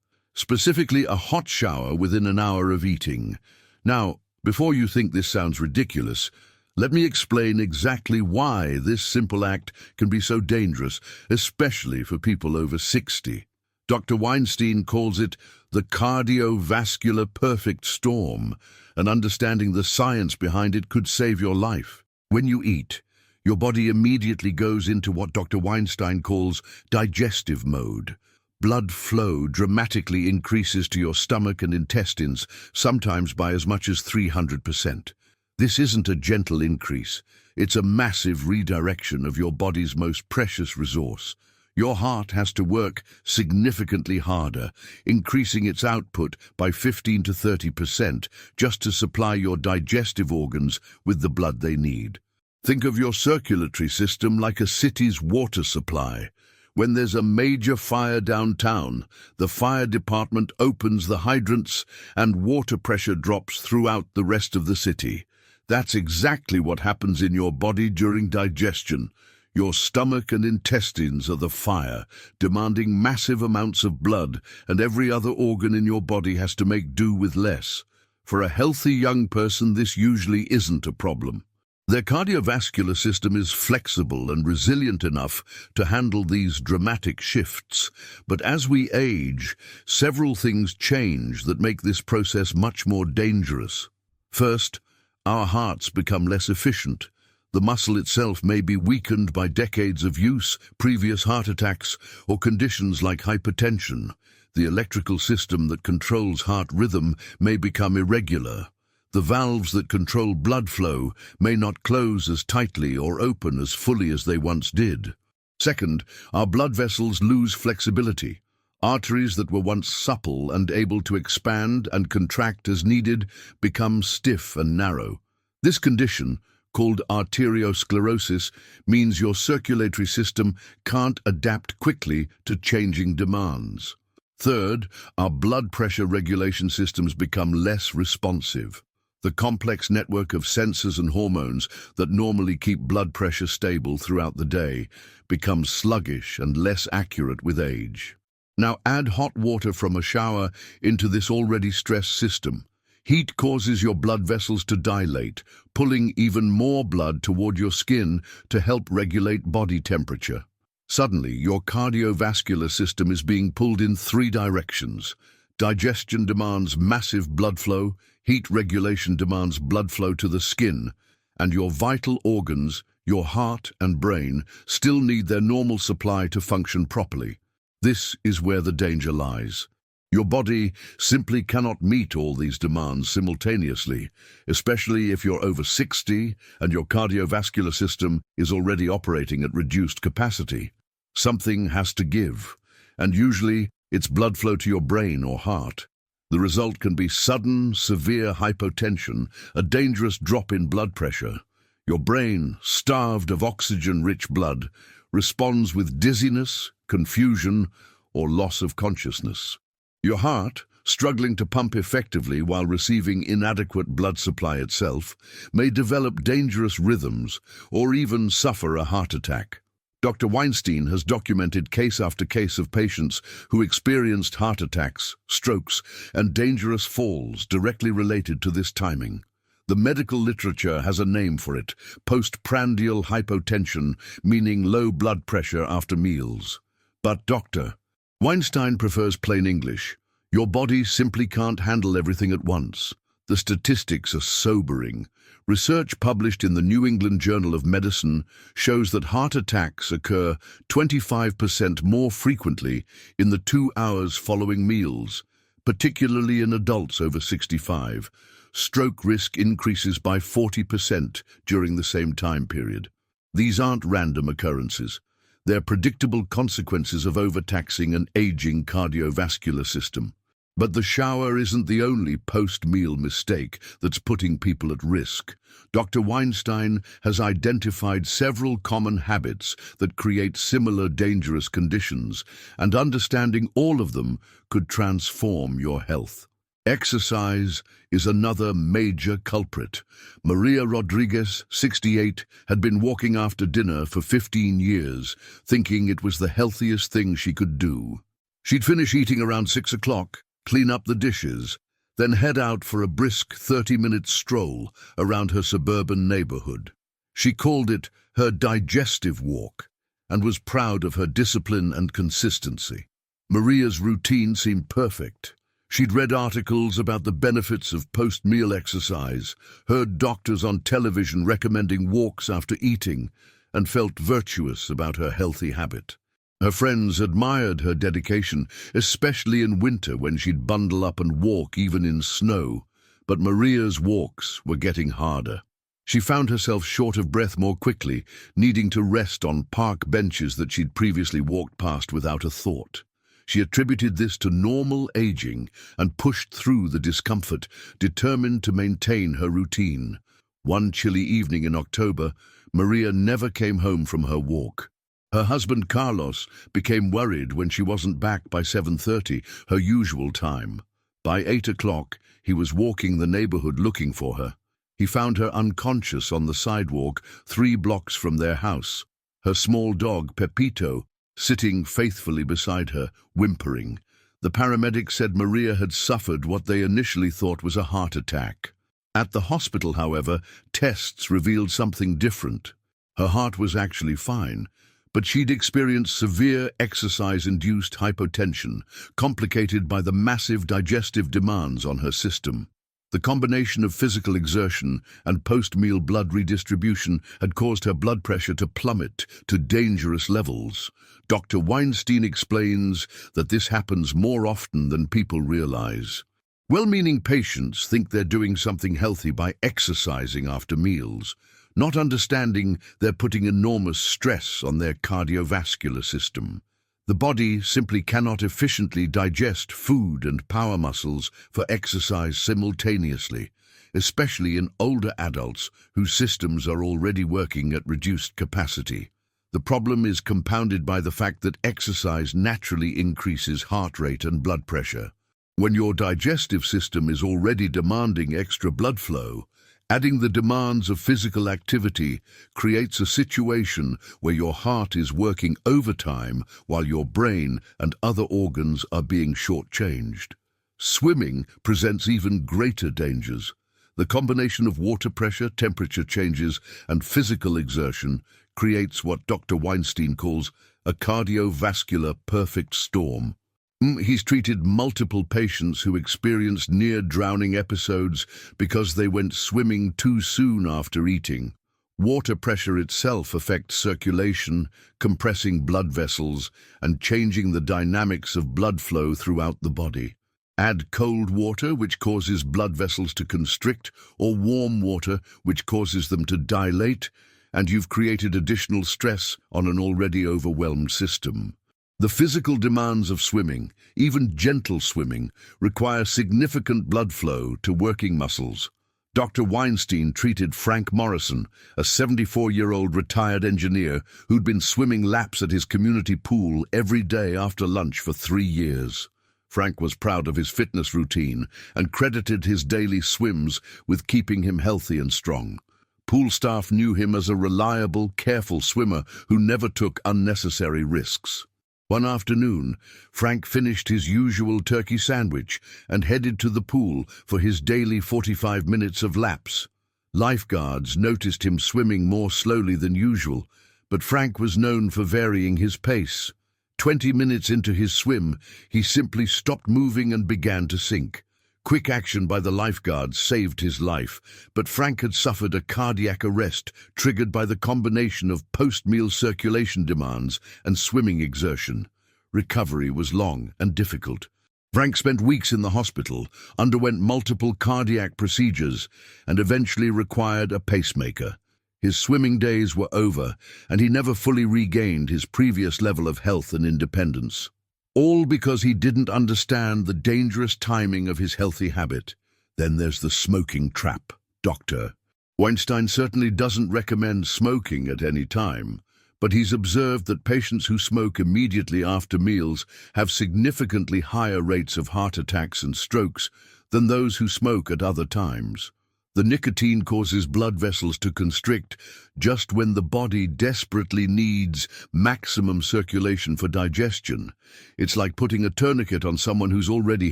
specifically a hot shower within an hour of eating. Now, before you think this sounds ridiculous, let me explain exactly why this simple act can be so dangerous, especially for people over 60. Dr. Weinstein calls it the cardiovascular perfect storm, and understanding the science behind it could save your life. When you eat, your body immediately goes into what Dr. Weinstein calls digestive mode. Blood flow dramatically increases to your stomach and intestines, sometimes by as much as 300%. This isn't a gentle increase. It's a massive redirection of your body's most precious resource. Your heart has to work significantly harder, increasing its output by 15 to 30% just to supply your digestive organs with the blood they need. Think of your circulatory system like a city's water supply. When there's a major fire downtown, the fire department opens the hydrants and water pressure drops throughout the rest of the city. That's exactly what happens in your body during digestion. Your stomach and intestines are the fire, demanding massive amounts of blood, and every other organ in your body has to make do with less. For a healthy young person, this usually isn't a problem. Their cardiovascular system is flexible and resilient enough to handle these dramatic shifts. But as we age, several things change that make this process much more dangerous. First, our hearts become less efficient. The muscle itself may be weakened by decades of use, previous heart attacks, or conditions like hypertension. The electrical system that controls heart rhythm may become irregular. The valves that control blood flow may not close as tightly or open as fully as they once did. Second, our blood vessels lose flexibility. Arteries that were once supple and able to expand and contract as needed become stiff and narrow. This condition, called arteriosclerosis, means your circulatory system can't adapt quickly to changing demands. Third, our blood pressure regulation systems become less responsive. The complex network of sensors and hormones that normally keep blood pressure stable throughout the day becomes sluggish and less accurate with age. Now add hot water from a shower into this already stressed system. Heat causes your blood vessels to dilate, pulling even more blood toward your skin to help regulate body temperature. Suddenly, your cardiovascular system is being pulled in three directions. Digestion demands massive blood flow, heat regulation demands blood flow to the skin, and your vital organs, your heart and brain, still need their normal supply to function properly. This is where the danger lies. Your body simply cannot meet all these demands simultaneously, especially if you're over 60 and your cardiovascular system is already operating at reduced capacity. Something has to give, and usually it's blood flow to your brain or heart. The result can be sudden, severe hypotension, a dangerous drop in blood pressure. Your brain, starved of oxygen-rich blood, responds with dizziness, confusion, or loss of consciousness. Your heart, struggling to pump effectively while receiving inadequate blood supply itself, may develop dangerous rhythms or even suffer a heart attack. Dr. Weinstein has documented case after case of patients who experienced heart attacks, strokes, and dangerous falls directly related to this timing. The medical literature has a name for it: postprandial hypotension, meaning low blood pressure after meals. But Dr. Weinstein prefers plain English. Your body simply can't handle everything at once. The statistics are sobering. Research published in the New England Journal of Medicine shows that heart attacks occur 25% more frequently in the 2 hours following meals, particularly in adults over 65. Stroke risk increases by 40% during the same time period. These aren't random occurrences. They're predictable consequences of overtaxing an aging cardiovascular system. But the shower isn't the only post-meal mistake that's putting people at risk. Dr. Weinstein has identified several common habits that create similar dangerous conditions, and understanding all of them could transform your health. Exercise is another major culprit. Maria Rodriguez, 68, had been walking after dinner for 15 years, thinking it was the healthiest thing she could do. She'd finish eating around 6 o'clock, clean up the dishes, then head out for a brisk 30-minute stroll around her suburban neighborhood. She called it her digestive walk and was proud of her discipline and consistency. Maria's routine seemed perfect. She'd read articles about the benefits of post-meal exercise, heard doctors on television recommending walks after eating, and felt virtuous about her healthy habit. Her friends admired her dedication, especially in winter when she'd bundle up and walk even in snow. But Maria's walks were getting harder. She found herself short of breath more quickly, needing to rest on park benches that she'd previously walked past without a thought. She attributed this to normal aging and pushed through the discomfort, determined to maintain her routine. One chilly evening in October, Maria never came home from her walk. Her husband Carlos became worried when she wasn't back by 7:30, her usual time. By 8 o'clock, he was walking the neighborhood looking for her. He found her unconscious on the sidewalk 3 blocks from their house. Her small dog, Pepito, sitting faithfully beside her, whimpering. The paramedics said Maria had suffered what they initially thought was a heart attack. At the hospital, however, tests revealed something different. Her heart was actually fine, but she'd experienced severe exercise-induced hypotension, complicated by the massive digestive demands on her system. The combination of physical exertion and post-meal blood redistribution had caused her blood pressure to plummet to dangerous levels. Dr. Weinstein explains that this happens more often than people realize. Well-meaning patients think they're doing something healthy by exercising after meals, not understanding they're putting enormous stress on their cardiovascular system. The body simply cannot efficiently digest food and power muscles for exercise simultaneously, especially in older adults whose systems are already working at reduced capacity. The problem is compounded by the fact that exercise naturally increases heart rate and blood pressure. When your digestive system is already demanding extra blood flow, adding the demands of physical activity creates a situation where your heart is working overtime while your brain and other organs are being shortchanged. Swimming presents even greater dangers. The combination of water pressure, temperature changes, and physical exertion creates what Dr. Weinstein calls a cardiovascular perfect storm. He's treated multiple patients who experienced near-drowning episodes because they went swimming too soon after eating. Water pressure itself affects circulation, compressing blood vessels, and changing the dynamics of blood flow throughout the body. Add cold water, which causes blood vessels to constrict, or warm water, which causes them to dilate, and you've created additional stress on an already overwhelmed system. The physical demands of swimming, even gentle swimming, require significant blood flow to working muscles. Dr. Weinstein treated Frank Morrison, a 74-year-old retired engineer who'd been swimming laps at his community pool every day after lunch for 3 years. Frank was proud of his fitness routine and credited his daily swims with keeping him healthy and strong. Pool staff knew him as a reliable, careful swimmer who never took unnecessary risks. One afternoon, Frank finished his usual turkey sandwich and headed to the pool for his daily 45 minutes of laps. Lifeguards noticed him swimming more slowly than usual, but Frank was known for varying his pace. 20 minutes into his swim, he simply stopped moving and began to sink. Quick action by the lifeguards saved his life, but Frank had suffered a cardiac arrest triggered by the combination of post-meal circulation demands and swimming exertion. Recovery was long and difficult. Frank spent weeks in the hospital, underwent multiple cardiac procedures, and eventually required a pacemaker. His swimming days were over, and he never fully regained his previous level of health and independence. All because he didn't understand the dangerous timing of his healthy habit. Then there's the smoking trap, Dr. Weinstein certainly doesn't recommend smoking at any time, but he's observed that patients who smoke immediately after meals have significantly higher rates of heart attacks and strokes than those who smoke at other times. The nicotine causes blood vessels to constrict just when the body desperately needs maximum circulation for digestion. It's like putting a tourniquet on someone who's already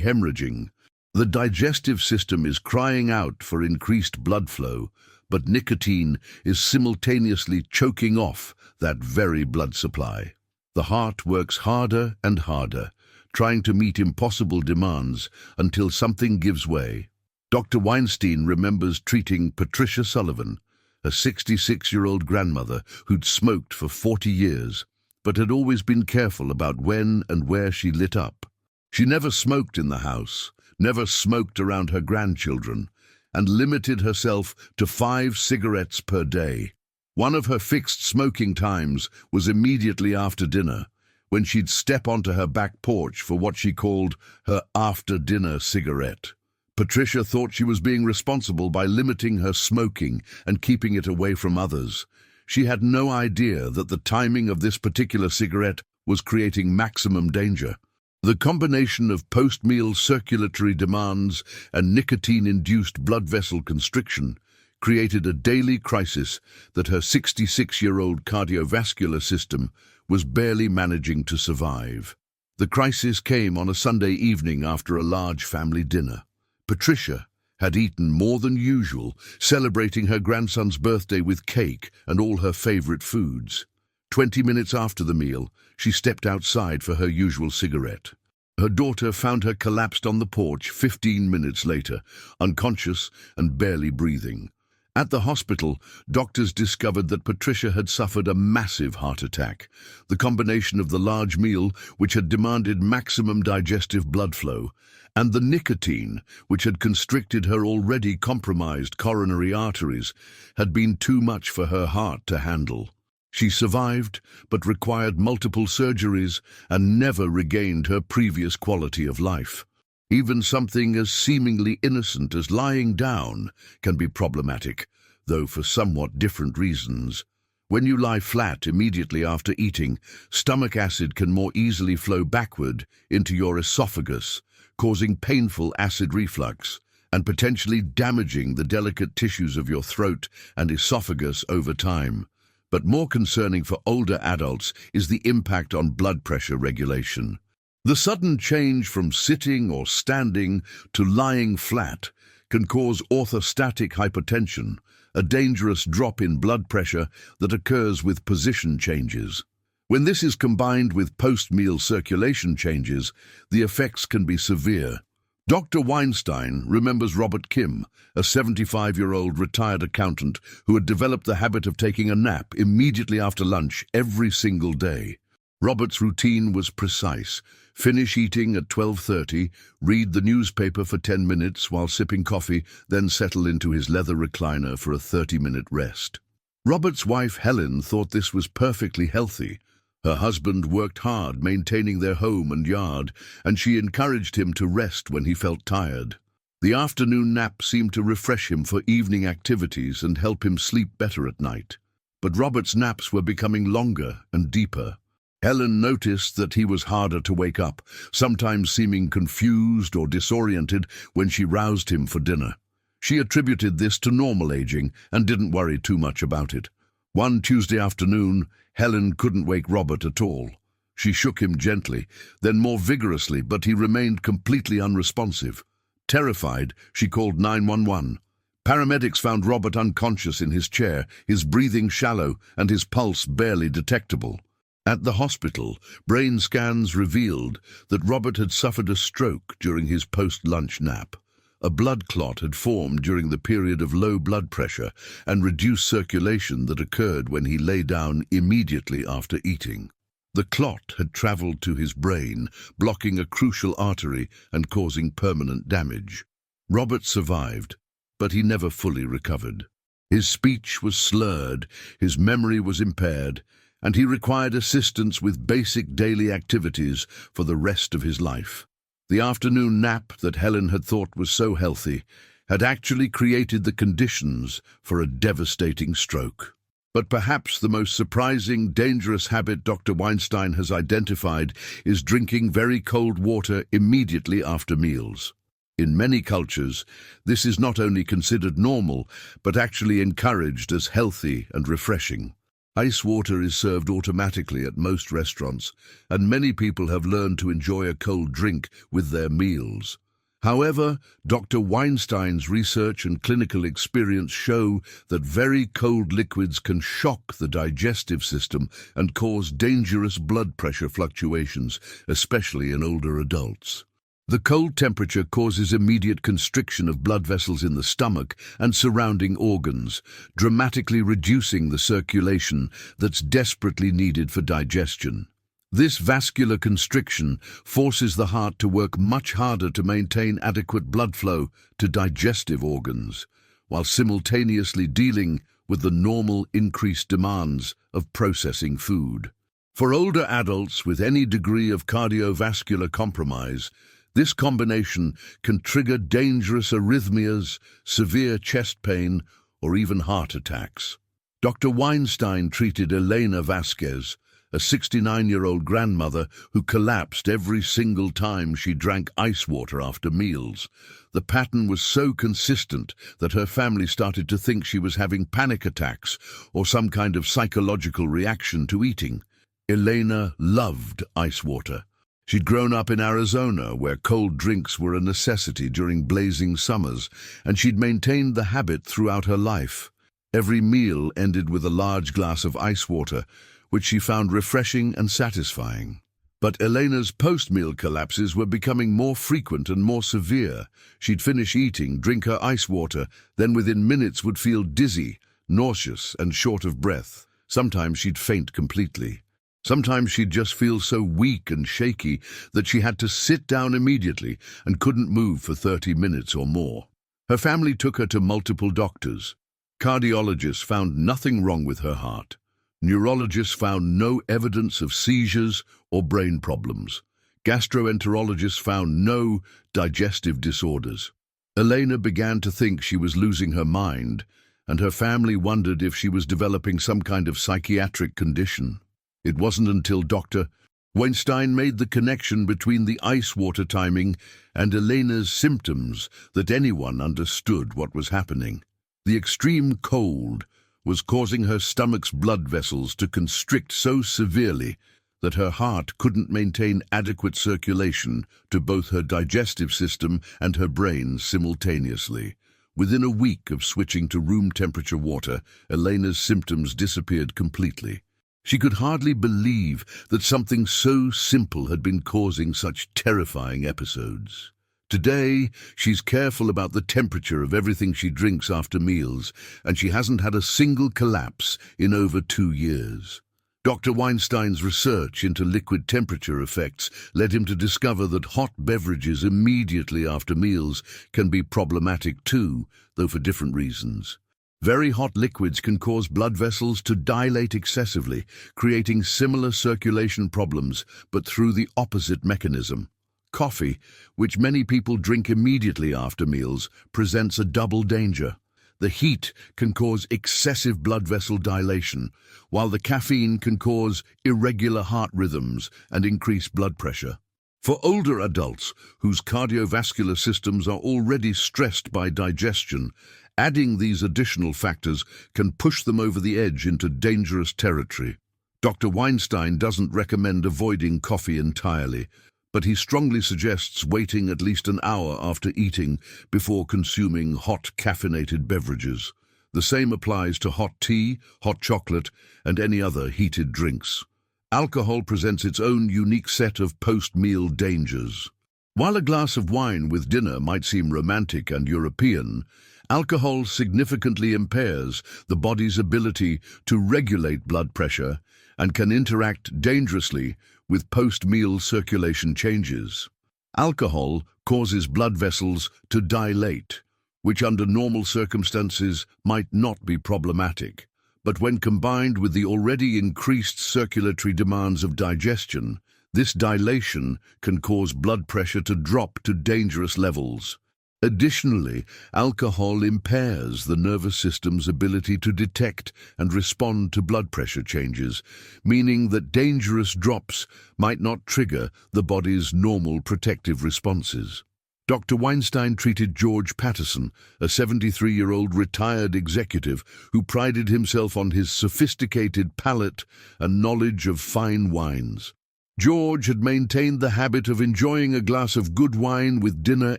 hemorrhaging. The digestive system is crying out for increased blood flow, but nicotine is simultaneously choking off that very blood supply. The heart works harder and harder, trying to meet impossible demands until something gives way. Dr. Weinstein remembers treating Patricia Sullivan, a 66-year-old grandmother who'd smoked for 40 years, but had always been careful about when and where she lit up. She never smoked in the house, never smoked around her grandchildren, and limited herself to 5 cigarettes per day. One of her fixed smoking times was immediately after dinner, when she'd step onto her back porch for what she called her after-dinner cigarette. Patricia thought she was being responsible by limiting her smoking and keeping it away from others. She had no idea that the timing of this particular cigarette was creating maximum danger. The combination of post-meal circulatory demands and nicotine-induced blood vessel constriction created a daily crisis that her 66-year-old cardiovascular system was barely managing to survive. The crisis came on a Sunday evening after a large family dinner. Patricia had eaten more than usual, celebrating her grandson's birthday with cake and all her favorite foods. 20 minutes after the meal, she stepped outside for her usual cigarette. Her daughter found her collapsed on the porch 15 minutes later, unconscious and barely breathing. At the hospital, doctors discovered that Patricia had suffered a massive heart attack. The combination of the large meal, which had demanded maximum digestive blood flow, and the nicotine, which had constricted her already compromised coronary arteries, had been too much for her heart to handle. She survived, but required multiple surgeries and never regained her previous quality of life. Even something as seemingly innocent as lying down can be problematic, though for somewhat different reasons. When you lie flat immediately after eating, stomach acid can more easily flow backward into your esophagus, causing painful acid reflux and potentially damaging the delicate tissues of your throat and esophagus over time. But more concerning for older adults is the impact on blood pressure regulation. The sudden change from sitting or standing to lying flat can cause orthostatic hypotension, a dangerous drop in blood pressure that occurs with position changes. When this is combined with post-meal circulation changes, the effects can be severe. Dr. Weinstein remembers Robert Kim, a 75-year-old retired accountant who had developed the habit of taking a nap immediately after lunch every single day. Robert's routine was precise. Finish eating at 12:30, read the newspaper for 10 minutes while sipping coffee, then settle into his leather recliner for a 30-minute rest. Robert's wife Helen thought this was perfectly healthy. Her husband worked hard maintaining their home and yard, and she encouraged him to rest when he felt tired. The afternoon nap seemed to refresh him for evening activities and help him sleep better at night. But Robert's naps were becoming longer and deeper. Helen noticed that he was harder to wake up, sometimes seeming confused or disoriented when she roused him for dinner. She attributed this to normal aging and didn't worry too much about it. One Tuesday afternoon, Helen couldn't wake Robert at all. She shook him gently, then more vigorously, but he remained completely unresponsive. Terrified, she called 911. Paramedics found Robert unconscious in his chair, his breathing shallow and his pulse barely detectable. At the hospital, brain scans revealed that Robert had suffered a stroke during his post-lunch nap. A blood clot had formed during the period of low blood pressure and reduced circulation that occurred when he lay down immediately after eating. The clot had traveled to his brain, blocking a crucial artery and causing permanent damage. Robert survived, but he never fully recovered. His speech was slurred, his memory was impaired, and he required assistance with basic daily activities for the rest of his life. The afternoon nap that Helen had thought was so healthy had actually created the conditions for a devastating stroke. But perhaps the most surprising, dangerous habit Dr. Weinstein has identified is drinking very cold water immediately after meals. In many cultures, this is not only considered normal, but actually encouraged as healthy and refreshing. Ice water is served automatically at most restaurants, and many people have learned to enjoy a cold drink with their meals. However, Dr. Weinstein's research and clinical experience show that very cold liquids can shock the digestive system and cause dangerous blood pressure fluctuations, especially in older adults. The cold temperature causes immediate constriction of blood vessels in the stomach and surrounding organs, dramatically reducing the circulation that's desperately needed for digestion. This vascular constriction forces the heart to work much harder to maintain adequate blood flow to digestive organs, while simultaneously dealing with the normal increased demands of processing food. For older adults with any degree of cardiovascular compromise, this combination can trigger dangerous arrhythmias, severe chest pain, or even heart attacks. Dr. Weinstein treated Elena Vasquez, a 69-year-old grandmother who collapsed every single time she drank ice water after meals. The pattern was so consistent that her family started to think she was having panic attacks or some kind of psychological reaction to eating. Elena loved ice water. She'd grown up in Arizona, where cold drinks were a necessity during blazing summers, and she'd maintained the habit throughout her life. Every meal ended with a large glass of ice water, which she found refreshing and satisfying. But Elena's post-meal collapses were becoming more frequent and more severe. She'd finish eating, drink her ice water, then within minutes would feel dizzy, nauseous, and short of breath. Sometimes she'd faint completely. Sometimes she'd just feel so weak and shaky that she had to sit down immediately and couldn't move for 30 minutes or more. Her family took her to multiple doctors. Cardiologists found nothing wrong with her heart. Neurologists found no evidence of seizures or brain problems. Gastroenterologists found no digestive disorders. Elena began to think she was losing her mind, and her family wondered if she was developing some kind of psychiatric condition. It wasn't until Dr. Weinstein made the connection between the ice water timing and Elena's symptoms that anyone understood what was happening. The extreme cold was causing her stomach's blood vessels to constrict so severely that her heart couldn't maintain adequate circulation to both her digestive system and her brain simultaneously. Within a week of switching to room temperature water, Elena's symptoms disappeared completely. She could hardly believe that something so simple had been causing such terrifying episodes. Today, she's careful about the temperature of everything she drinks after meals, and she hasn't had a single collapse in over 2 years. Dr. Weinstein's research into liquid temperature effects led him to discover that hot beverages immediately after meals can be problematic too, though for different reasons. Very hot liquids can cause blood vessels to dilate excessively, creating similar circulation problems, but through the opposite mechanism. Coffee, which many people drink immediately after meals, presents a double danger. The heat can cause excessive blood vessel dilation, while the caffeine can cause irregular heart rhythms and increase blood pressure. For older adults whose cardiovascular systems are already stressed by digestion, adding these additional factors can push them over the edge into dangerous territory. Dr. Weinstein doesn't recommend avoiding coffee entirely, but he strongly suggests waiting at least an hour after eating before consuming hot caffeinated beverages. The same applies to hot tea, hot chocolate, and any other heated drinks. Alcohol presents its own unique set of post-meal dangers. While a glass of wine with dinner might seem romantic and European, alcohol significantly impairs the body's ability to regulate blood pressure and can interact dangerously with post-meal circulation changes. Alcohol causes blood vessels to dilate, which under normal circumstances might not be problematic. But when combined with the already increased circulatory demands of digestion, this dilation can cause blood pressure to drop to dangerous levels. Additionally, alcohol impairs the nervous system's ability to detect and respond to blood pressure changes, meaning that dangerous drops might not trigger the body's normal protective responses. Dr. Weinstein treated George Patterson, a 73-year-old retired executive who prided himself on his sophisticated palate and knowledge of fine wines. George had maintained the habit of enjoying a glass of good wine with dinner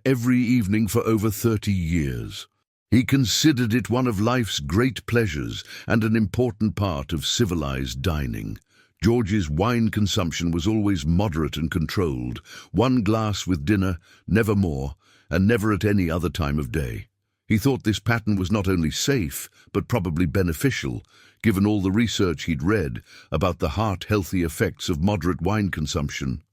every evening for over 30 years. He considered it one of life's great pleasures and an important part of civilized dining. George's wine consumption was always moderate and controlled, 1 glass with dinner, never more, and never at any other time of day. He thought this pattern was not only safe, but probably beneficial, given all the research he'd read about the heart-healthy effects of moderate wine consumption.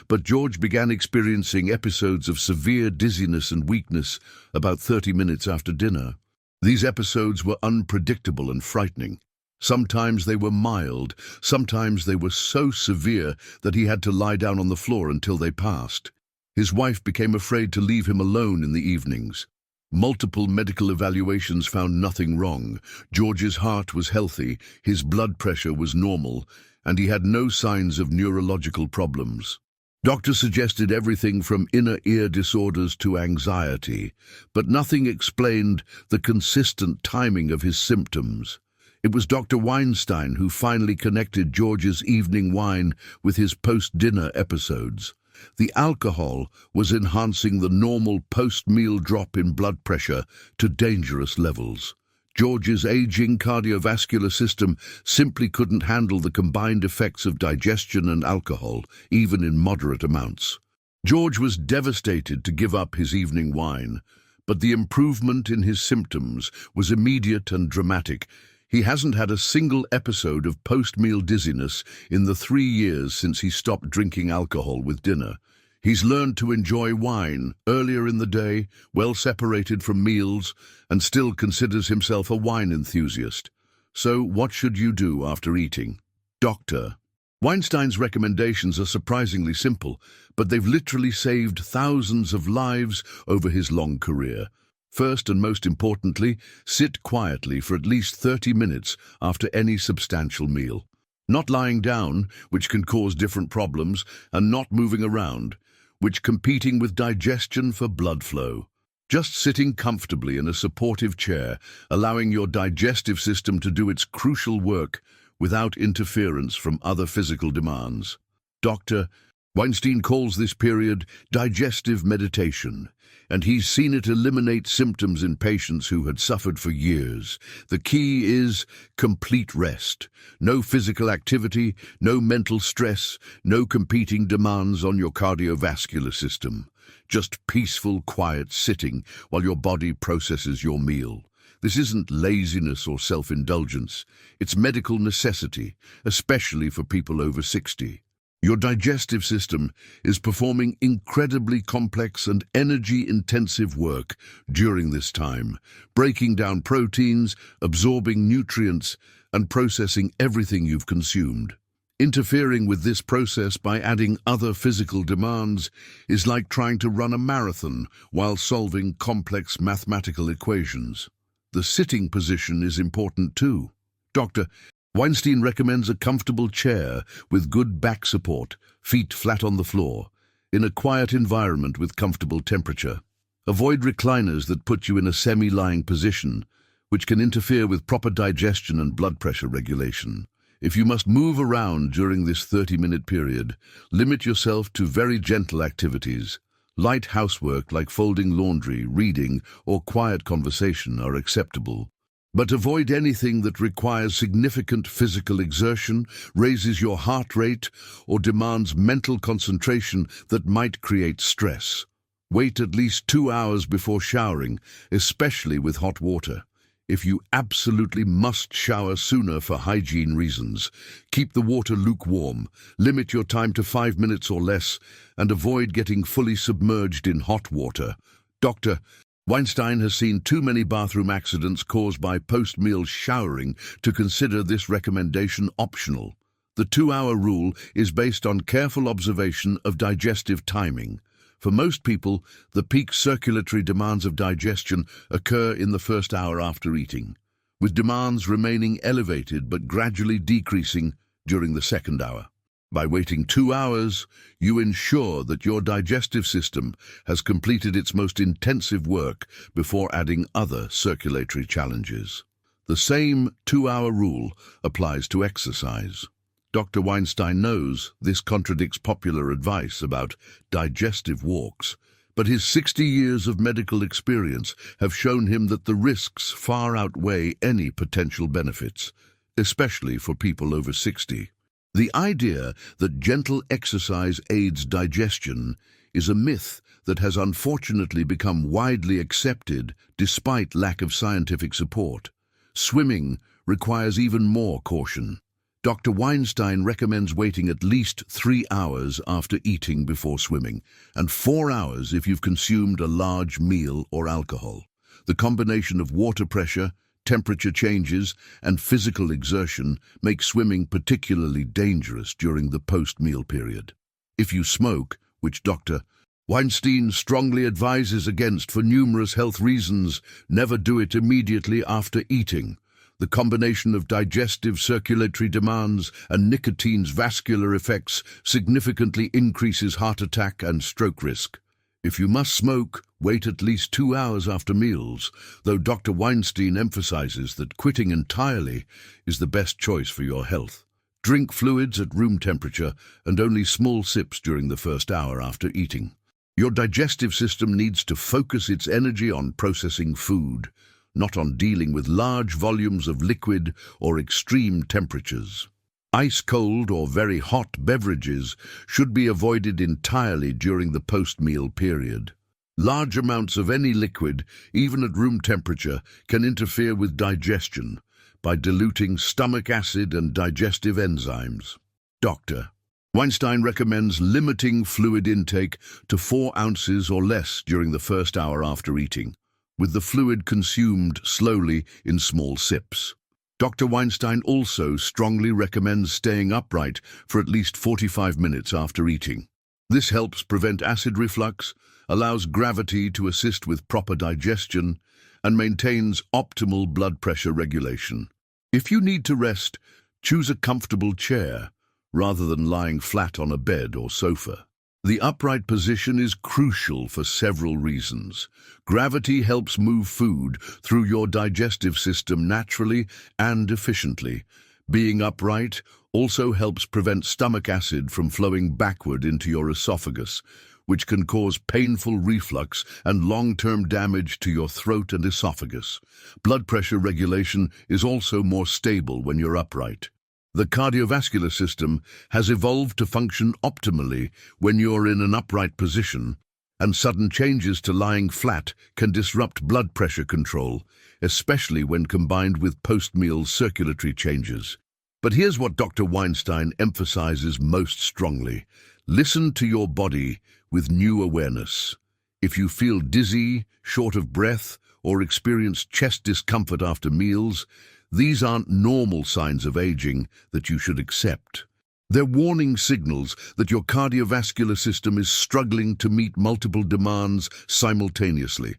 But George began experiencing episodes of severe dizziness and weakness about 30 minutes after dinner. These episodes were unpredictable and frightening. Sometimes they were mild, sometimes they were so severe that he had to lie down on the floor until they passed. His wife became afraid to leave him alone in the evenings. Multiple medical evaluations found nothing wrong. George's heart was healthy, his blood pressure was normal, and he had no signs of neurological problems. Doctors suggested everything from inner ear disorders to anxiety, but nothing explained the consistent timing of his symptoms. It was Dr. Weinstein who finally connected George's evening wine with his post-dinner episodes. The alcohol was enhancing the normal post-meal drop in blood pressure to dangerous levels. George's aging cardiovascular system simply couldn't handle the combined effects of digestion and alcohol, even in moderate amounts. George was devastated to give up his evening wine, but the improvement in his symptoms was immediate and dramatic. He hasn't had a single episode of post-meal dizziness in the 3 years since he stopped drinking alcohol with dinner. He's learned to enjoy wine earlier in the day, well separated from meals, and still considers himself a wine enthusiast. So what should you do after eating? Doctor. Weinstein's recommendations are surprisingly simple, but they've literally saved thousands of lives over his long career. First and most importantly, sit quietly for at least 30 minutes after any substantial meal. Not lying down, which can cause different problems, and not moving around, which competing with digestion for blood flow. Just sitting comfortably in a supportive chair, allowing your digestive system to do its crucial work without interference from other physical demands. Dr. Weinstein calls this period digestive meditation, and he's seen it eliminate symptoms in patients who had suffered for years. The key is complete rest. No physical activity, no mental stress, no competing demands on your cardiovascular system. Just peaceful, quiet sitting while your body processes your meal. This isn't laziness or self-indulgence. It's medical necessity, especially for people over 60. Your digestive system is performing incredibly complex and energy-intensive work during this time, breaking down proteins, absorbing nutrients, and processing everything you've consumed. Interfering with this process by adding other physical demands is like trying to run a marathon while solving complex mathematical equations. The sitting position is important too. Dr. Weinstein recommends a comfortable chair with good back support, feet flat on the floor, in a quiet environment with comfortable temperature. Avoid recliners that put you in a semi-lying position, which can interfere with proper digestion and blood pressure regulation. If you must move around during this 30-minute period, limit yourself to very gentle activities. Light housework like folding laundry, reading, or quiet conversation are acceptable. But avoid anything that requires significant physical exertion, raises your heart rate, or demands mental concentration that might create stress. Wait at least 2 hours before showering, especially with hot water. If you absolutely must shower sooner for hygiene reasons, keep the water lukewarm, limit your time to 5 minutes or less, and avoid getting fully submerged in hot water. Dr. Weinstein has seen too many bathroom accidents caused by post-meal showering to consider this recommendation optional. The 2-hour rule is based on careful observation of digestive timing. For most people, the peak circulatory demands of digestion occur in the first hour after eating, with demands remaining elevated but gradually decreasing during the second hour. By waiting 2 hours, you ensure that your digestive system has completed its most intensive work before adding other circulatory challenges. The same 2-hour rule applies to exercise. Dr. Weinstein knows this contradicts popular advice about digestive walks, but his 60 years of medical experience have shown him that the risks far outweigh any potential benefits, especially for people over 60. The idea that gentle exercise aids digestion is a myth that has unfortunately become widely accepted despite lack of scientific support. Swimming requires even more caution. Dr. Weinstein recommends waiting at least 3 hours after eating before swimming, and 4 hours if you've consumed a large meal or alcohol. The combination of water pressure, temperature changes, and physical exertion make swimming particularly dangerous during the post-meal period. If you smoke, which Dr. Weinstein strongly advises against for numerous health reasons, never do it immediately after eating. The combination of digestive circulatory demands and nicotine's vascular effects significantly increases heart attack and stroke risk. If you must smoke, wait at least 2 hours after meals, though Dr. Weinstein emphasizes that quitting entirely is the best choice for your health. Drink fluids at room temperature and only small sips during the first hour after eating. Your digestive system needs to focus its energy on processing food, not on dealing with large volumes of liquid or extreme temperatures. Ice-cold or very hot beverages should be avoided entirely during the post-meal period. Large amounts of any liquid, even at room temperature, can interfere with digestion by diluting stomach acid and digestive enzymes. Dr. Weinstein recommends limiting fluid intake to 4 ounces or less during the first hour after eating, with the fluid consumed slowly in small sips. Dr. Weinstein also strongly recommends staying upright for at least 45 minutes after eating. This helps prevent acid reflux, allows gravity to assist with proper digestion, and maintains optimal blood pressure regulation. If you need to rest, choose a comfortable chair rather than lying flat on a bed or sofa. The upright position is crucial for several reasons. Gravity helps move food through your digestive system naturally and efficiently. Being upright also helps prevent stomach acid from flowing backward into your esophagus, which can cause painful reflux and long-term damage to your throat and esophagus. Blood pressure regulation is also more stable when you're upright. The cardiovascular system has evolved to function optimally when you're in an upright position, and sudden changes to lying flat can disrupt blood pressure control, especially when combined with post-meal circulatory changes. But here's what Dr. Weinstein emphasizes most strongly. Listen to your body with new awareness. If you feel dizzy, short of breath, or experience chest discomfort after meals, these aren't normal signs of aging that you should accept. They're warning signals that your cardiovascular system is struggling to meet multiple demands simultaneously,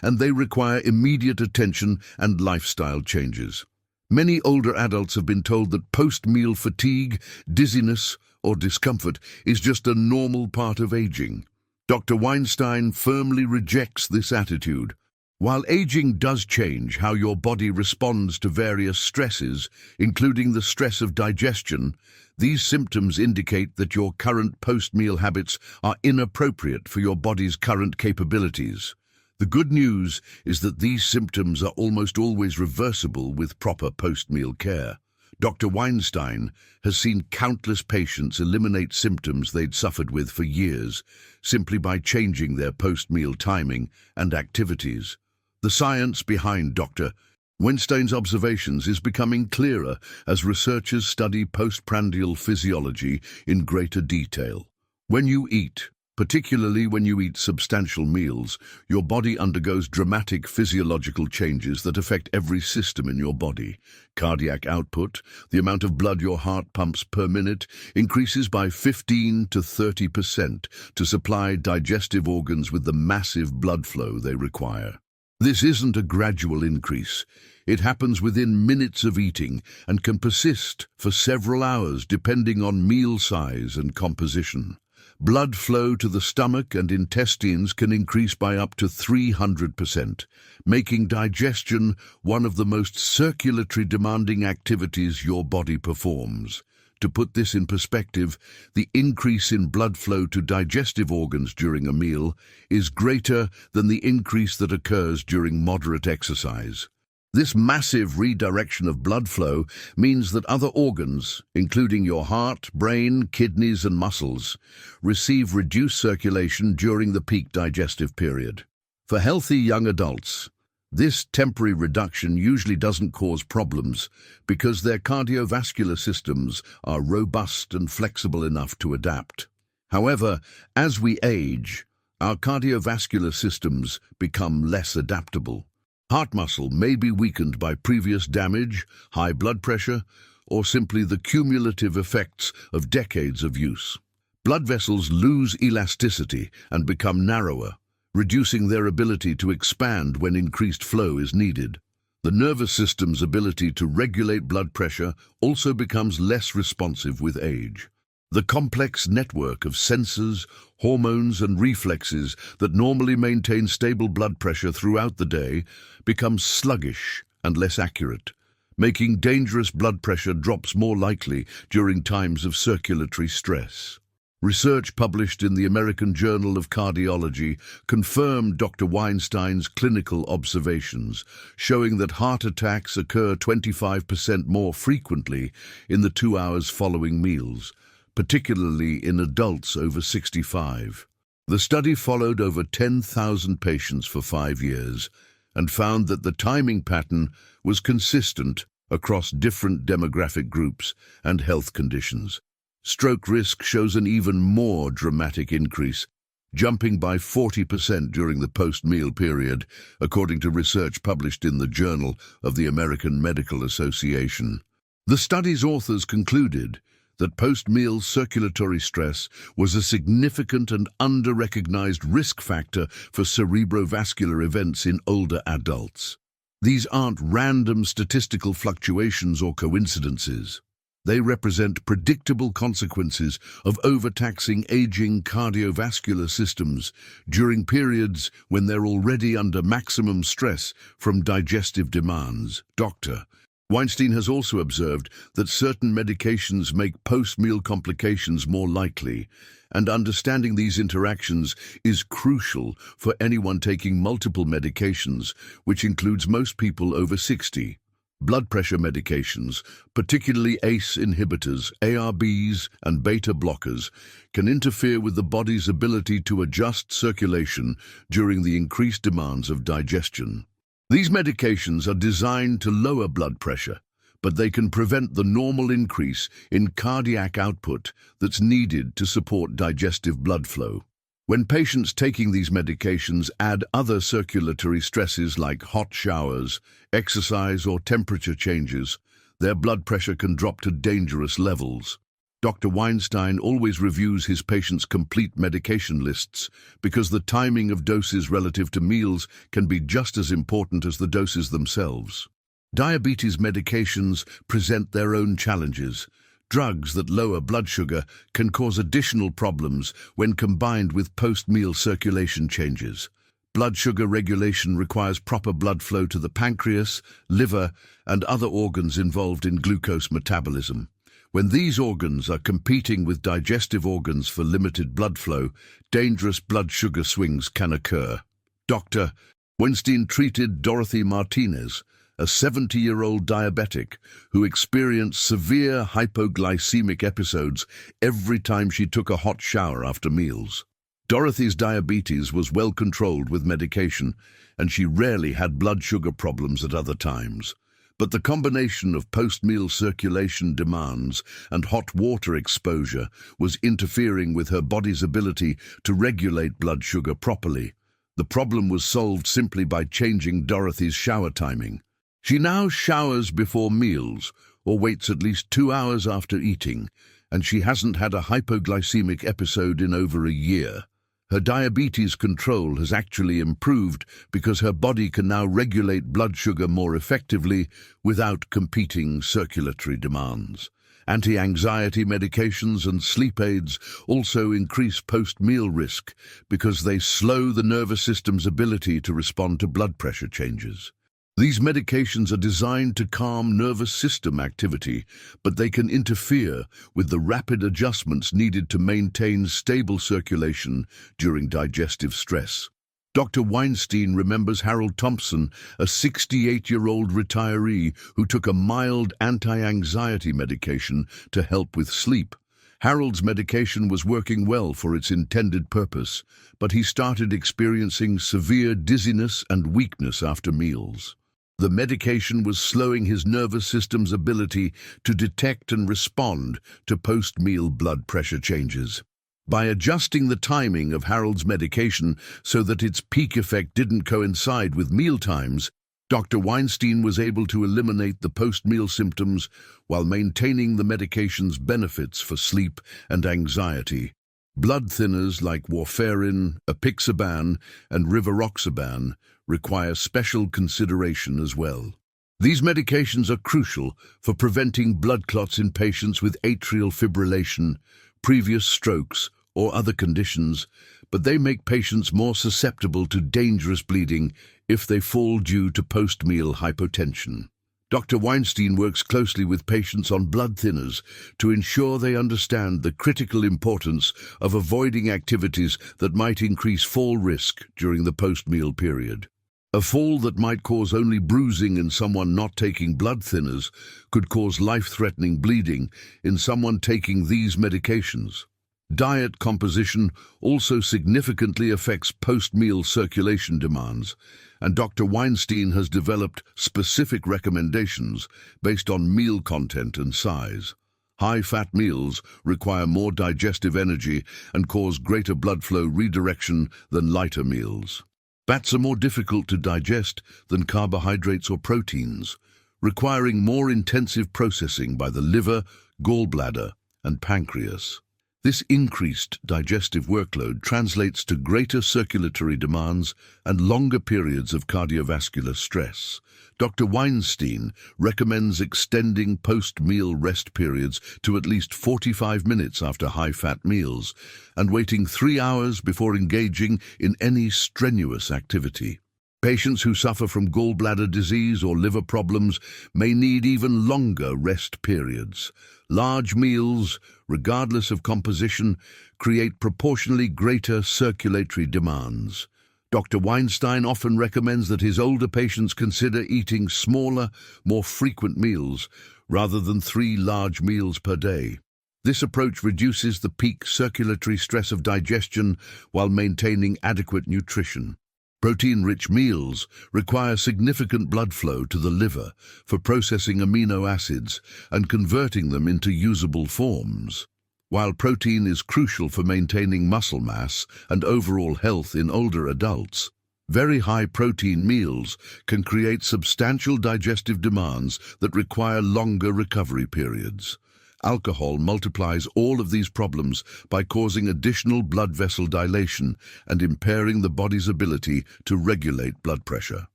and they require immediate attention and lifestyle changes. Many older adults have been told that post-meal fatigue, dizziness, or discomfort is just a normal part of aging. Dr. Weinstein firmly rejects this attitude. While aging does change how your body responds to various stresses, including the stress of digestion, these symptoms indicate that your current post-meal habits are inappropriate for your body's current capabilities. The good news is that these symptoms are almost always reversible with proper post-meal care. Dr. Weinstein has seen countless patients eliminate symptoms they'd suffered with for years, simply by changing their post-meal timing and activities. The science behind Dr. Weinstein's observations is becoming clearer as researchers study postprandial physiology in greater detail. When you eat, particularly when you eat substantial meals, your body undergoes dramatic physiological changes that affect every system in your body. Cardiac output, the amount of blood your heart pumps per minute, increases by 15 to 30% to supply digestive organs with the massive blood flow they require. This isn't a gradual increase. It happens within minutes of eating and can persist for several hours depending on meal size and composition. Blood flow to the stomach and intestines can increase by up to 300%, making digestion one of the most circulatory demanding activities your body performs. To put this in perspective, the increase in blood flow to digestive organs during a meal is greater than the increase that occurs during moderate exercise. This massive redirection of blood flow means that other organs, including your heart, brain, kidneys, and muscles, receive reduced circulation during the peak digestive period. For healthy young adults, this temporary reduction usually doesn't cause problems because their cardiovascular systems are robust and flexible enough to adapt. However, as we age, our cardiovascular systems become less adaptable. Heart muscle may be weakened by previous damage, high blood pressure, or simply the cumulative effects of decades of use. Blood vessels lose elasticity and become narrower, reducing their ability to expand when increased flow is needed. The nervous system's ability to regulate blood pressure also becomes less responsive with age. The complex network of sensors, hormones, and reflexes that normally maintain stable blood pressure throughout the day becomes sluggish and less accurate, making dangerous blood pressure drops more likely during times of circulatory stress. Research published in the American Journal of Cardiology confirmed Dr. Weinstein's clinical observations, showing that heart attacks occur 25% more frequently in the 2 hours following meals, particularly in adults over 65. The study followed over 10,000 patients for 5 years and found that the timing pattern was consistent across different demographic groups and health conditions. Stroke risk shows an even more dramatic increase, jumping by 40% during the post-meal period, according to research published in the Journal of the American Medical Association. The study's authors concluded that post-meal circulatory stress was a significant and under-recognized risk factor for cerebrovascular events in older adults. These aren't random statistical fluctuations or coincidences. They represent predictable consequences of overtaxing aging cardiovascular systems during periods when they're already under maximum stress from digestive demands. Dr. Weinstein has also observed that certain medications make post-meal complications more likely, and understanding these interactions is crucial for anyone taking multiple medications, which includes most people over 60. Blood pressure medications, particularly ACE inhibitors, ARBs, and beta blockers, can interfere with the body's ability to adjust circulation during the increased demands of digestion. These medications are designed to lower blood pressure, but they can prevent the normal increase in cardiac output that's needed to support digestive blood flow. When patients taking these medications add other circulatory stresses like hot showers, exercise, or temperature changes, their blood pressure can drop to dangerous levels. Dr. Weinstein always reviews his patients' complete medication lists because the timing of doses relative to meals can be just as important as the doses themselves. Diabetes medications present their own challenges. Drugs that lower blood sugar can cause additional problems when combined with post-meal circulation changes. Blood sugar regulation requires proper blood flow to the pancreas, liver, and other organs involved in glucose metabolism. When these organs are competing with digestive organs for limited blood flow, dangerous blood sugar swings can occur. Dr. Weinstein treated Dorothy Martinez, a 70-year-old diabetic who experienced severe hypoglycemic episodes every time she took a hot shower after meals. Dorothy's diabetes was well controlled with medication, and she rarely had blood sugar problems at other times. But the combination of post-meal circulation demands and hot water exposure was interfering with her body's ability to regulate blood sugar properly. The problem was solved simply by changing Dorothy's shower timing. She now showers before meals or waits at least 2 hours after eating, and she hasn't had a hypoglycemic episode in over a year. Her diabetes control has actually improved because her body can now regulate blood sugar more effectively without competing circulatory demands. Anti-anxiety medications and sleep aids also increase post-meal risk because they slow the nervous system's ability to respond to blood pressure changes. These medications are designed to calm nervous system activity, but they can interfere with the rapid adjustments needed to maintain stable circulation during digestive stress. Dr. Weinstein remembers Harold Thompson, a 68-year-old retiree who took a mild anti-anxiety medication to help with sleep. Harold's medication was working well for its intended purpose, but he started experiencing severe dizziness and weakness after meals. The medication was slowing his nervous system's ability to detect and respond to post-meal blood pressure changes. By adjusting the timing of Harold's medication so that its peak effect didn't coincide with meal times, Dr. Weinstein was able to eliminate the post-meal symptoms while maintaining the medication's benefits for sleep and anxiety. Blood thinners like warfarin, apixaban, and rivaroxaban require special consideration as well. These medications are crucial for preventing blood clots in patients with atrial fibrillation, previous strokes, or other conditions, but they make patients more susceptible to dangerous bleeding if they fall due to post-meal hypotension. Dr. Weinstein works closely with patients on blood thinners to ensure they understand the critical importance of avoiding activities that might increase fall risk during the post-meal period. A fall that might cause only bruising in someone not taking blood thinners could cause life-threatening bleeding in someone taking these medications. Diet composition also significantly affects post-meal circulation demands, and Dr. Weinstein has developed specific recommendations based on meal content and size. High-fat meals require more digestive energy and cause greater blood flow redirection than lighter meals. Fats are more difficult to digest than carbohydrates or proteins, requiring more intensive processing by the liver, gallbladder, and pancreas. This increased digestive workload translates to greater circulatory demands and longer periods of cardiovascular stress. Dr. Weinstein recommends extending post-meal rest periods to at least 45 minutes after high-fat meals and waiting 3 hours before engaging in any strenuous activity. Patients who suffer from gallbladder disease or liver problems may need even longer rest periods. Large meals, regardless of composition, create proportionally greater circulatory demands. Dr. Weinstein often recommends that his older patients consider eating smaller, more frequent meals rather than 3 large meals per day. This approach reduces the peak circulatory stress of digestion while maintaining adequate nutrition. Protein-rich meals require significant blood flow to the liver for processing amino acids and converting them into usable forms. While protein is crucial for maintaining muscle mass and overall health in older adults, very high protein meals can create substantial digestive demands that require longer recovery periods. Alcohol multiplies all of these problems by causing additional blood vessel dilation and impairing the body's ability to regulate blood pressure.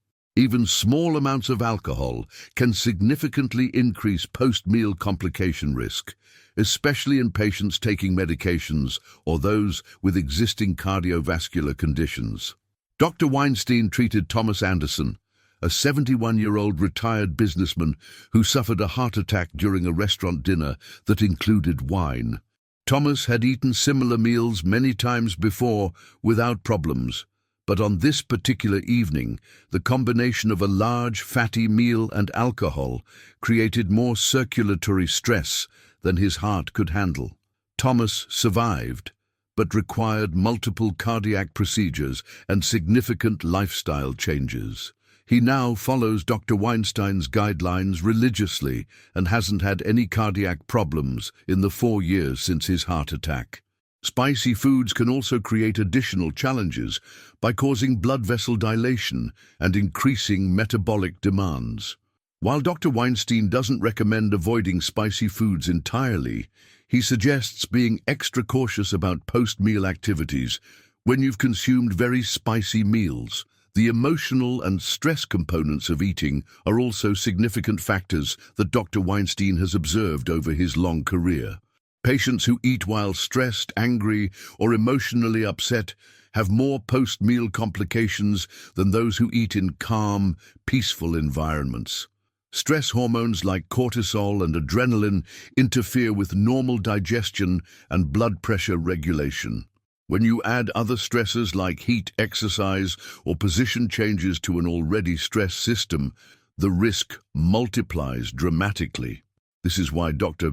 Even small amounts of alcohol can significantly increase post-meal complication risk, especially in patients taking medications or those with existing cardiovascular conditions. Dr. Weinstein treated Thomas Anderson, a 71-year-old retired businessman who suffered a heart attack during a restaurant dinner that included wine. Thomas had eaten similar meals many times before without problems, but on this particular evening, the combination of a large fatty meal and alcohol created more circulatory stress than his heart could handle. Thomas survived, but required multiple cardiac procedures and significant lifestyle changes. He now follows Dr. Weinstein's guidelines religiously and hasn't had any cardiac problems in the 4 years since his heart attack. Spicy foods can also create additional challenges by causing blood vessel dilation and increasing metabolic demands. While Dr. Weinstein doesn't recommend avoiding spicy foods entirely, he suggests being extra cautious about post-meal activities when you've consumed very spicy meals. The emotional and stress components of eating are also significant factors that Dr. Weinstein has observed over his long career. Patients who eat while stressed, angry, or emotionally upset have more post-meal complications than those who eat in calm, peaceful environments. Stress hormones like cortisol and adrenaline interfere with normal digestion and blood pressure regulation. When you add other stressors like heat, exercise, or position changes to an already stressed system, the risk multiplies dramatically. This is why Dr.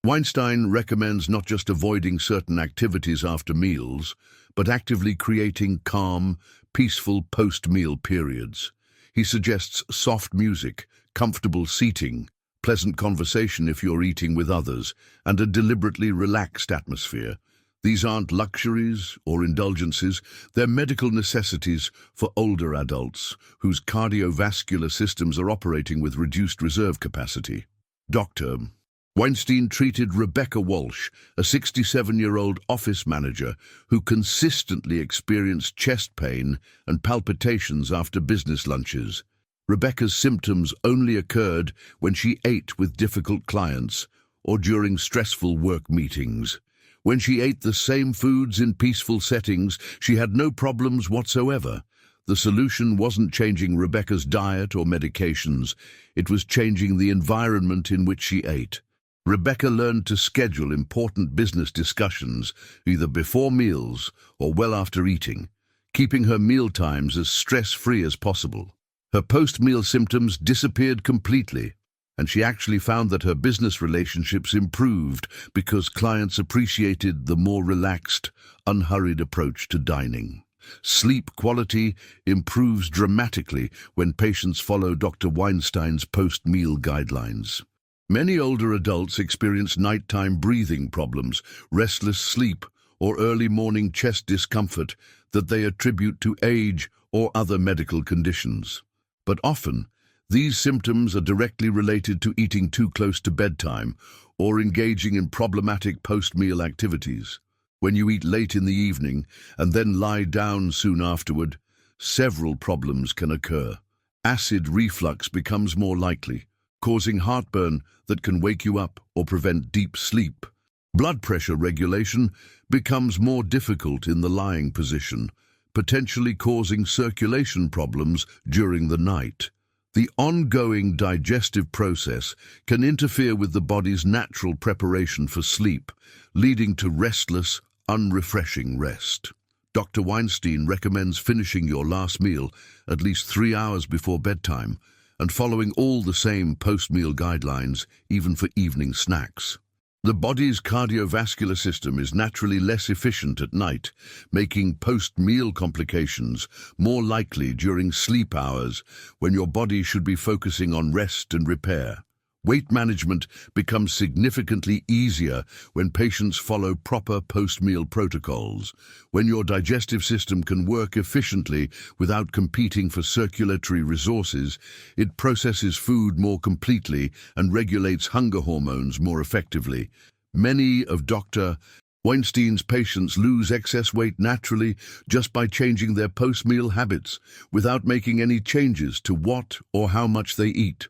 Weinstein recommends not just avoiding certain activities after meals, but actively creating calm, peaceful post-meal periods. He suggests soft music, comfortable seating, pleasant conversation if you're eating with others, and a deliberately relaxed atmosphere. These aren't luxuries or indulgences, they're medical necessities for older adults whose cardiovascular systems are operating with reduced reserve capacity. Dr. Weinstein treated Rebecca Walsh, a 67-year-old office manager who consistently experienced chest pain and palpitations after business lunches. Rebecca's symptoms only occurred when she ate with difficult clients or during stressful work meetings. When she ate the same foods in peaceful settings, she had no problems whatsoever. The solution wasn't changing Rebecca's diet or medications, it was changing the environment in which she ate. Rebecca learned to schedule important business discussions either before meals or well after eating, keeping her meal times as stress-free as possible. Her post-meal symptoms disappeared completely, and she actually found that her business relationships improved because clients appreciated the more relaxed, unhurried approach to dining. Sleep quality improves dramatically when patients follow Dr. Weinstein's post-meal guidelines. Many older adults experience nighttime breathing problems, restless sleep, or early morning chest discomfort that they attribute to age or other medical conditions. But often, these symptoms are directly related to eating too close to bedtime or engaging in problematic post-meal activities. When you eat late in the evening and then lie down soon afterward, several problems can occur. Acid reflux becomes more likely, causing heartburn that can wake you up or prevent deep sleep. Blood pressure regulation becomes more difficult in the lying position, potentially causing circulation problems during the night. The ongoing digestive process can interfere with the body's natural preparation for sleep, leading to restless, unrefreshing rest. Dr. Weinstein recommends finishing your last meal at least 3 hours before bedtime and following all the same post-meal guidelines, even for evening snacks. The body's cardiovascular system is naturally less efficient at night, making post-meal complications more likely during sleep hours when your body should be focusing on rest and repair. Weight management becomes significantly easier when patients follow proper post-meal protocols. When your digestive system can work efficiently without competing for circulatory resources, it processes food more completely and regulates hunger hormones more effectively. Many of Dr. Weinstein's patients lose excess weight naturally just by changing their post-meal habits without making any changes to what or how much they eat.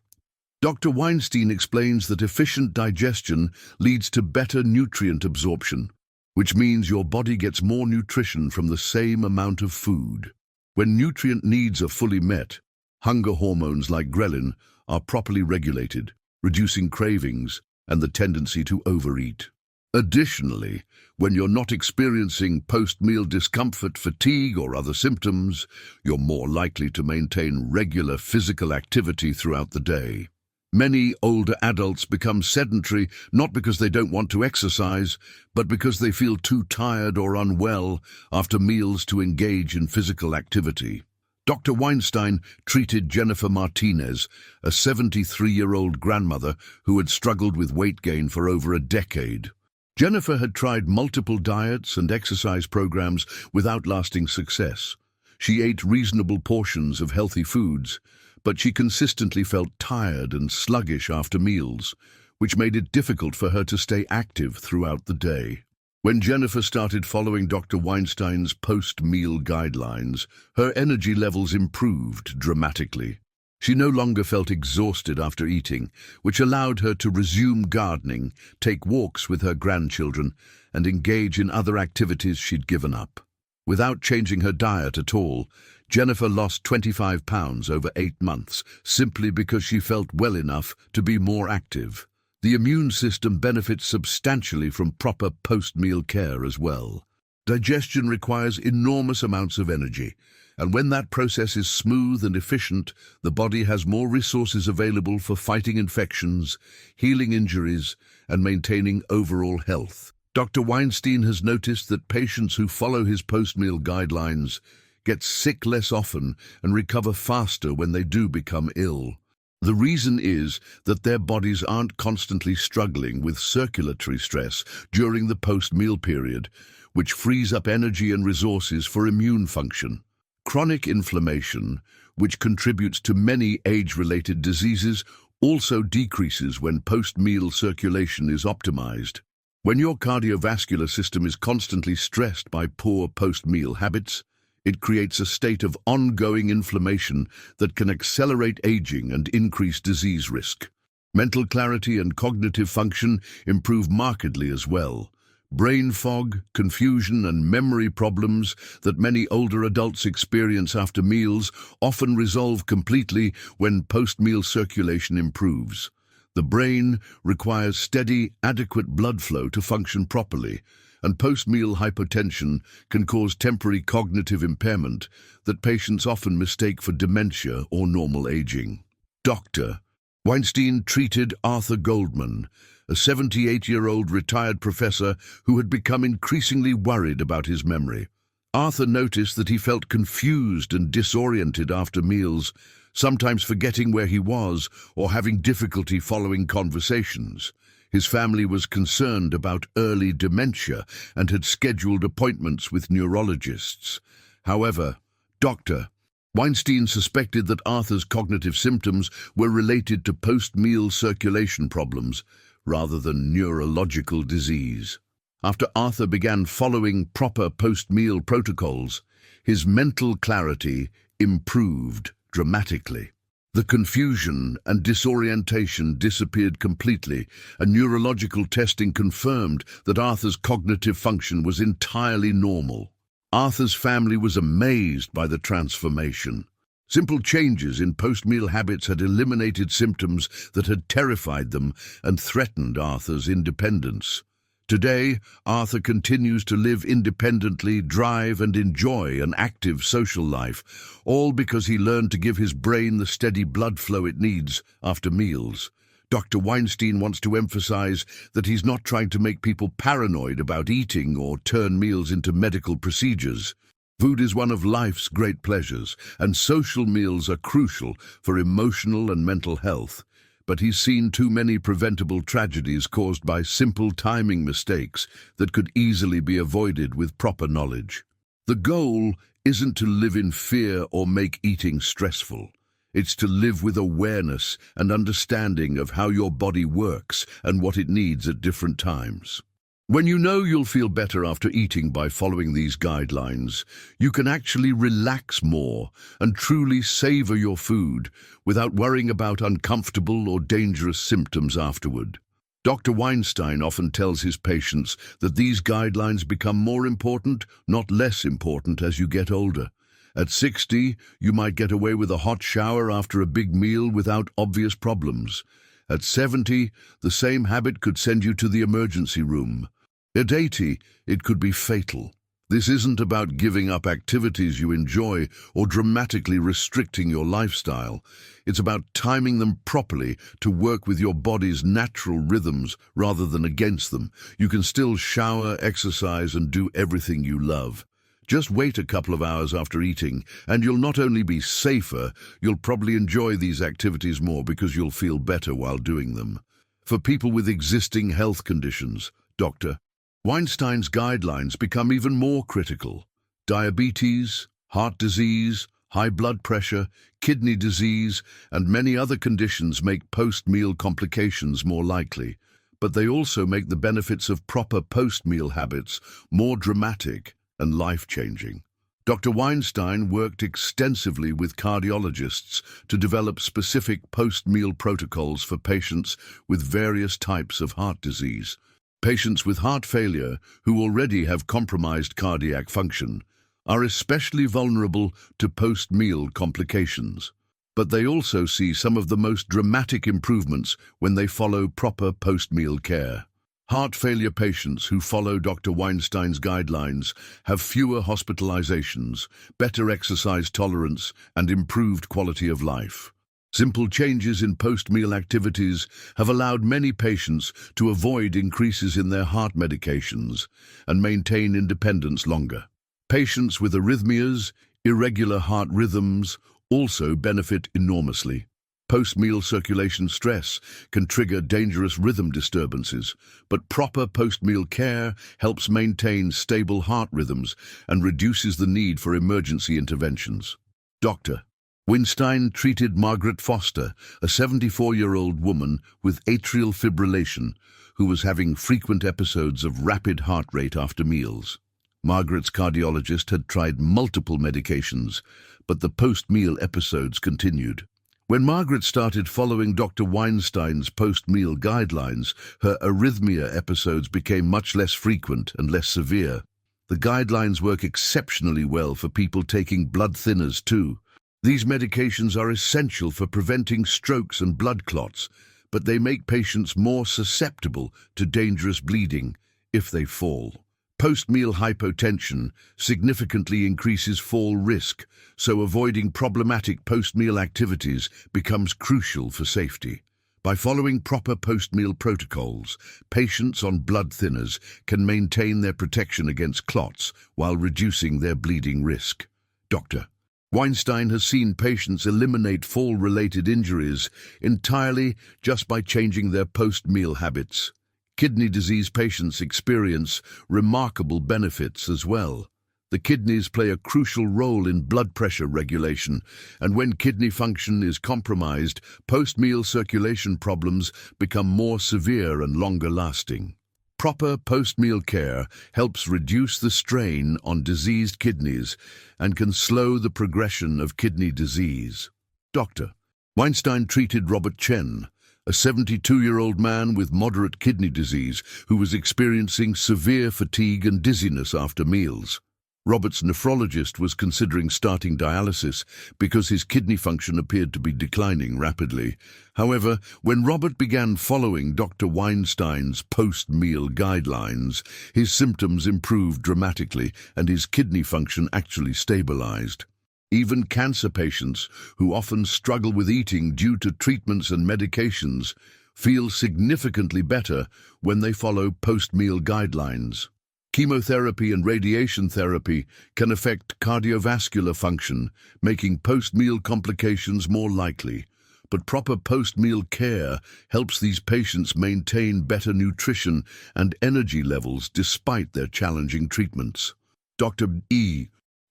Dr. Weinstein explains that efficient digestion leads to better nutrient absorption, which means your body gets more nutrition from the same amount of food. When nutrient needs are fully met, hunger hormones like ghrelin are properly regulated, reducing cravings and the tendency to overeat. Additionally, when you're not experiencing post-meal discomfort, fatigue, or other symptoms, you're more likely to maintain regular physical activity throughout the day. Many older adults become sedentary not because they don't want to exercise, but because they feel too tired or unwell after meals to engage in physical activity. Dr. Weinstein treated Jennifer Martinez, a 73-year-old grandmother who had struggled with weight gain for over a decade. Jennifer had tried multiple diets and exercise programs without lasting success. She ate reasonable portions of healthy foods, but she consistently felt tired and sluggish after meals, which made it difficult for her to stay active throughout the day. When Jennifer started following Dr. Weinstein's post-meal guidelines, her energy levels improved dramatically. She no longer felt exhausted after eating, which allowed her to resume gardening, take walks with her grandchildren, and engage in other activities she'd given up. Without changing her diet at all, Jennifer lost 25 pounds over 8 months, simply because she felt well enough to be more active. The immune system benefits substantially from proper post-meal care as well. Digestion requires enormous amounts of energy, and when that process is smooth and efficient, the body has more resources available for fighting infections, healing injuries, and maintaining overall health. Dr. Weinstein has noticed that patients who follow his post-meal guidelines get sick less often and recover faster when they do become ill. The reason is that their bodies aren't constantly struggling with circulatory stress during the post-meal period, which frees up energy and resources for immune function. Chronic inflammation, which contributes to many age-related diseases, also decreases when post-meal circulation is optimized. When your cardiovascular system is constantly stressed by poor post-meal habits, it creates a state of ongoing inflammation that can accelerate aging and increase disease risk. Mental clarity and cognitive function improve markedly as well. Brain fog, confusion, and memory problems that many older adults experience after meals often resolve completely when post-meal circulation improves. The brain requires steady, adequate blood flow to function properly, and post-meal hypotension can cause temporary cognitive impairment that patients often mistake for dementia or normal aging. Dr. Weinstein treated Arthur Goldman, a 78-year-old retired professor who had become increasingly worried about his memory. Arthur noticed that he felt confused and disoriented after meals, sometimes forgetting where he was or having difficulty following conversations. His family was concerned about early dementia and had scheduled appointments with neurologists. However, Dr. Weinstein suspected that Arthur's cognitive symptoms were related to post-meal circulation problems rather than neurological disease. After Arthur began following proper post-meal protocols, his mental clarity improved dramatically. The confusion and disorientation disappeared completely, and neurological testing confirmed that Arthur's cognitive function was entirely normal. Arthur's family was amazed by the transformation. Simple changes in post-meal habits had eliminated symptoms that had terrified them and threatened Arthur's independence. Today, Arthur continues to live independently, drive and enjoy an active social life, all because he learned to give his brain the steady blood flow it needs after meals. Dr. Weinstein wants to emphasize that he's not trying to make people paranoid about eating or turn meals into medical procedures. Food is one of life's great pleasures, and social meals are crucial for emotional and mental health. But he's seen too many preventable tragedies caused by simple timing mistakes that could easily be avoided with proper knowledge. The goal isn't to live in fear or make eating stressful. It's to live with awareness and understanding of how your body works and what it needs at different times. When you know you'll feel better after eating by following these guidelines, you can actually relax more and truly savor your food without worrying about uncomfortable or dangerous symptoms afterward. Dr. Weinstein often tells his patients that these guidelines become more important, not less important, as you get older. At 60, you might get away with a hot shower after a big meal without obvious problems. At 70, the same habit could send you to the emergency room. At 80, it could be fatal. This isn't about giving up activities you enjoy or dramatically restricting your lifestyle. It's about timing them properly to work with your body's natural rhythms rather than against them. You can still shower, exercise, and do everything you love. Just wait a couple of hours after eating, and you'll not only be safer, you'll probably enjoy these activities more because you'll feel better while doing them. For people with existing health conditions, Dr. Weinstein's guidelines become even more critical. Diabetes, heart disease, high blood pressure, kidney disease, and many other conditions make post-meal complications more likely, but they also make the benefits of proper post-meal habits more dramatic and life-changing. Dr. Weinstein worked extensively with cardiologists to develop specific post-meal protocols for patients with various types of heart disease. Patients with heart failure, who already have compromised cardiac function, are especially vulnerable to post-meal complications. But they also see some of the most dramatic improvements when they follow proper post-meal care. Heart failure patients who follow Dr. Weinstein's guidelines have fewer hospitalizations, better exercise tolerance, and improved quality of life. Simple changes in post-meal activities have allowed many patients to avoid increases in their heart medications and maintain independence longer. Patients with arrhythmias, irregular heart rhythms, also benefit enormously. Post-meal circulation stress can trigger dangerous rhythm disturbances, but proper post-meal care helps maintain stable heart rhythms and reduces the need for emergency interventions. Dr. Weinstein treated Margaret Foster, a 74-year-old woman with atrial fibrillation who was having frequent episodes of rapid heart rate after meals. Margaret's cardiologist had tried multiple medications, but the post-meal episodes continued. When Margaret started following Dr. Weinstein's post-meal guidelines, her arrhythmia episodes became much less frequent and less severe. The guidelines work exceptionally well for people taking blood thinners too. These medications are essential for preventing strokes and blood clots, but they make patients more susceptible to dangerous bleeding if they fall. Post-meal hypotension significantly increases fall risk, so avoiding problematic post-meal activities becomes crucial for safety. By following proper post-meal protocols, patients on blood thinners can maintain their protection against clots while reducing their bleeding risk. Dr. Weinstein has seen patients eliminate fall-related injuries entirely just by changing their post-meal habits. Kidney disease patients experience remarkable benefits as well. The kidneys play a crucial role in blood pressure regulation, and when kidney function is compromised, post-meal circulation problems become more severe and longer-lasting. Proper post-meal care helps reduce the strain on diseased kidneys and can slow the progression of kidney disease. Dr. Weinstein treated Robert Chen, a 72-year-old man with moderate kidney disease who was experiencing severe fatigue and dizziness after meals. Robert's nephrologist was considering starting dialysis because his kidney function appeared to be declining rapidly. However, when Robert began following Dr. Weinstein's post-meal guidelines, his symptoms improved dramatically and his kidney function actually stabilized. Even cancer patients, who often struggle with eating due to treatments and medications, feel significantly better when they follow post-meal guidelines. Chemotherapy and radiation therapy can affect cardiovascular function, making post-meal complications more likely. But proper post-meal care helps these patients maintain better nutrition and energy levels despite their challenging treatments. Dr.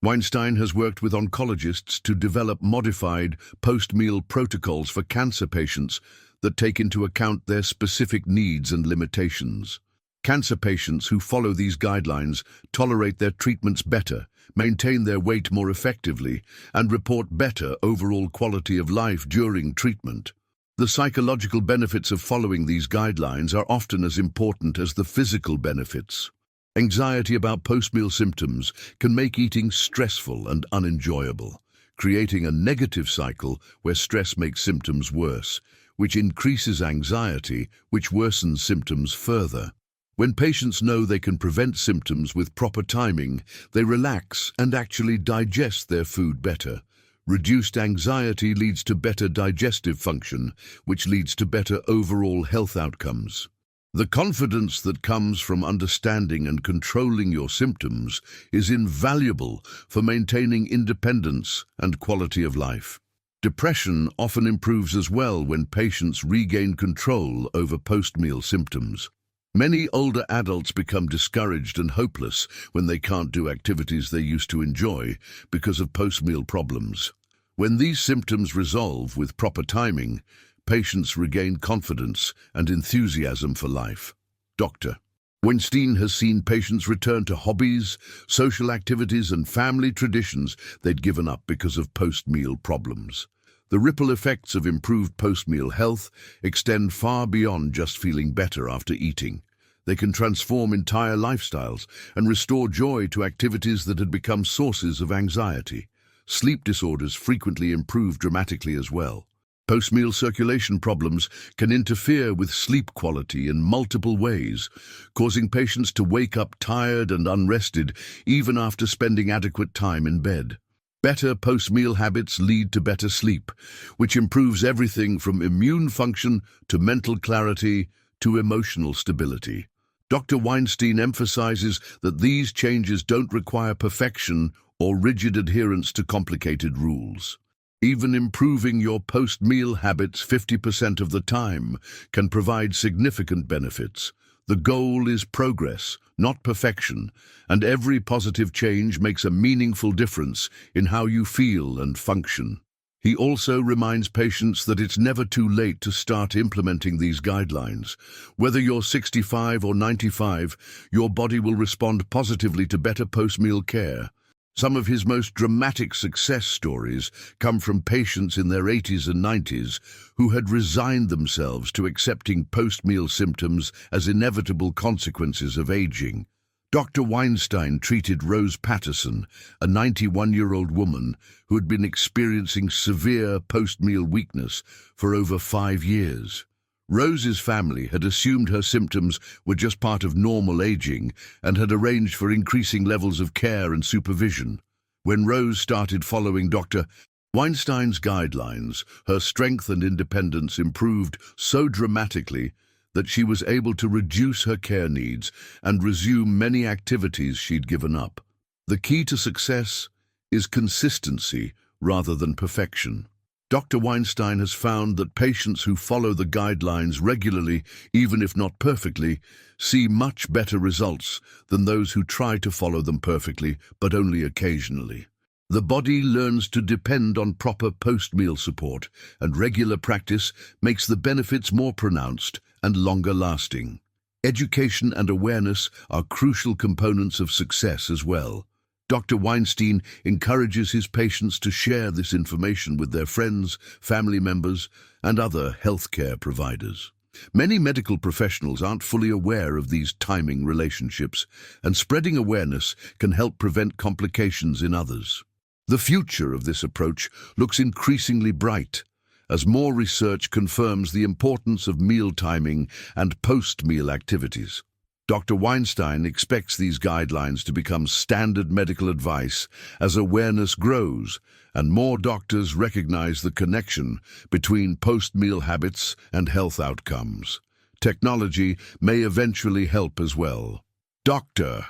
Weinstein has worked with oncologists to develop modified post-meal protocols for cancer patients that take into account their specific needs and limitations. Cancer patients who follow these guidelines tolerate their treatments better, maintain their weight more effectively, and report better overall quality of life during treatment. The psychological benefits of following these guidelines are often as important as the physical benefits. Anxiety about post-meal symptoms can make eating stressful and unenjoyable, creating a negative cycle where stress makes symptoms worse, which increases anxiety, which worsens symptoms further. When patients know they can prevent symptoms with proper timing, they relax and actually digest their food better. Reduced anxiety leads to better digestive function, which leads to better overall health outcomes. The confidence that comes from understanding and controlling your symptoms is invaluable for maintaining independence and quality of life. Depression often improves as well when patients regain control over post-meal symptoms. Many older adults become discouraged and hopeless when they can't do activities they used to enjoy because of post-meal problems. When these symptoms resolve with proper timing, patients regain confidence and enthusiasm for life. Dr. Weinstein has seen patients return to hobbies, social activities, and family traditions they'd given up because of post-meal problems. The ripple effects of improved post-meal health extend far beyond just feeling better after eating. They can transform entire lifestyles and restore joy to activities that had become sources of anxiety. Sleep disorders frequently improve dramatically as well. Post-meal circulation problems can interfere with sleep quality in multiple ways, causing patients to wake up tired and unrested even after spending adequate time in bed. Better post-meal habits lead to better sleep, which improves everything from immune function to mental clarity to emotional stability. Dr. Weinstein emphasizes that these changes don't require perfection or rigid adherence to complicated rules. Even improving your post-meal habits 50% of the time can provide significant benefits. The goal is progress, not perfection, and every positive change makes a meaningful difference in how you feel and function. He also reminds patients that it's never too late to start implementing these guidelines. Whether you're 65 or 95, your body will respond positively to better post-meal care. Some of his most dramatic success stories come from patients in their 80s and 90s who had resigned themselves to accepting post-meal symptoms as inevitable consequences of aging. Dr. Weinstein treated Rose Patterson, a 91-year-old woman who had been experiencing severe post-meal weakness for over 5 years. Rose's family had assumed her symptoms were just part of normal aging and had arranged for increasing levels of care and supervision. When Rose started following Dr. Weinstein's guidelines, her strength and independence improved so dramatically that she was able to reduce her care needs and resume many activities she'd given up. The key to success is consistency rather than perfection. Dr. Weinstein has found that patients who follow the guidelines regularly, even if not perfectly, see much better results than those who try to follow them perfectly, but only occasionally. The body learns to depend on proper post-meal support, and regular practice makes the benefits more pronounced and longer-lasting. Education and awareness are crucial components of success as well. Dr. Weinstein encourages his patients to share this information with their friends, family members, and other healthcare providers. Many medical professionals aren't fully aware of these timing relationships, and spreading awareness can help prevent complications in others. The future of this approach looks increasingly bright, as more research confirms the importance of meal timing and post-meal activities. Dr. Weinstein expects these guidelines to become standard medical advice as awareness grows and more doctors recognize the connection between post-meal habits and health outcomes. Technology may eventually help as well. Dr.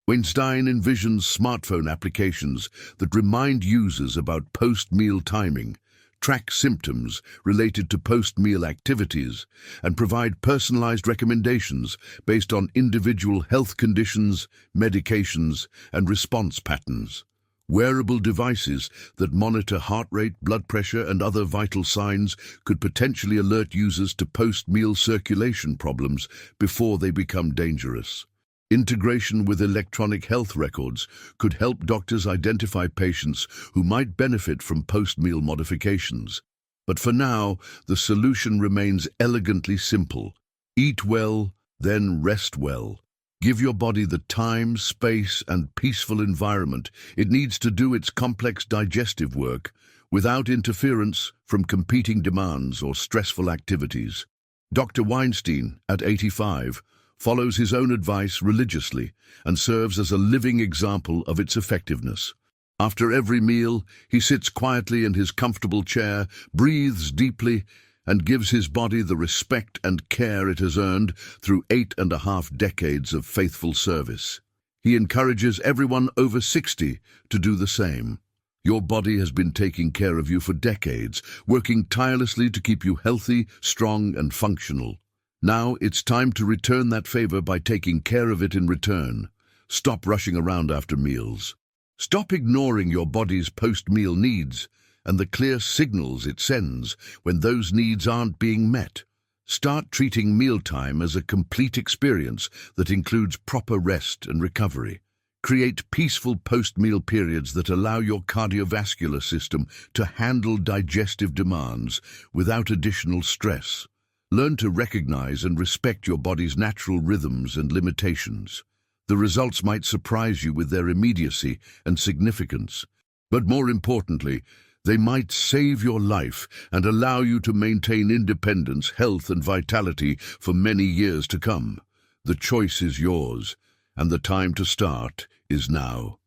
Weinstein envisions smartphone applications that remind users about post-meal timing, track symptoms related to post-meal activities, and provide personalized recommendations based on individual health conditions, medications, and response patterns. Wearable devices that monitor heart rate, blood pressure, and other vital signs could potentially alert users to post-meal circulation problems before they become dangerous. Integration with electronic health records could help doctors identify patients who might benefit from post-meal modifications. But for now, the solution remains elegantly simple. Eat well, then rest well. Give your body the time, space, and peaceful environment it needs to do its complex digestive work without interference from competing demands or stressful activities. Dr. Weinstein, at 85, follows his own advice religiously and serves as a living example of its effectiveness. After every meal, he sits quietly in his comfortable chair, breathes deeply, and gives his body the respect and care it has earned through 8.5 decades of faithful service. He encourages everyone over 60 to do the same. Your body has been taking care of you for decades, working tirelessly to keep you healthy, strong, and functional. Now it's time to return that favor by taking care of it in return. Stop rushing around after meals. Stop ignoring your body's post-meal needs and the clear signals it sends when those needs aren't being met. Start treating mealtime as a complete experience that includes proper rest and recovery. Create peaceful post-meal periods that allow your cardiovascular system to handle digestive demands without additional stress. Learn to recognize and respect your body's natural rhythms and limitations. The results might surprise you with their immediacy and significance, but more importantly, They might save your life and allow you to maintain independence, health, and vitality for many years to come. The choice is yours, and the time to start is now.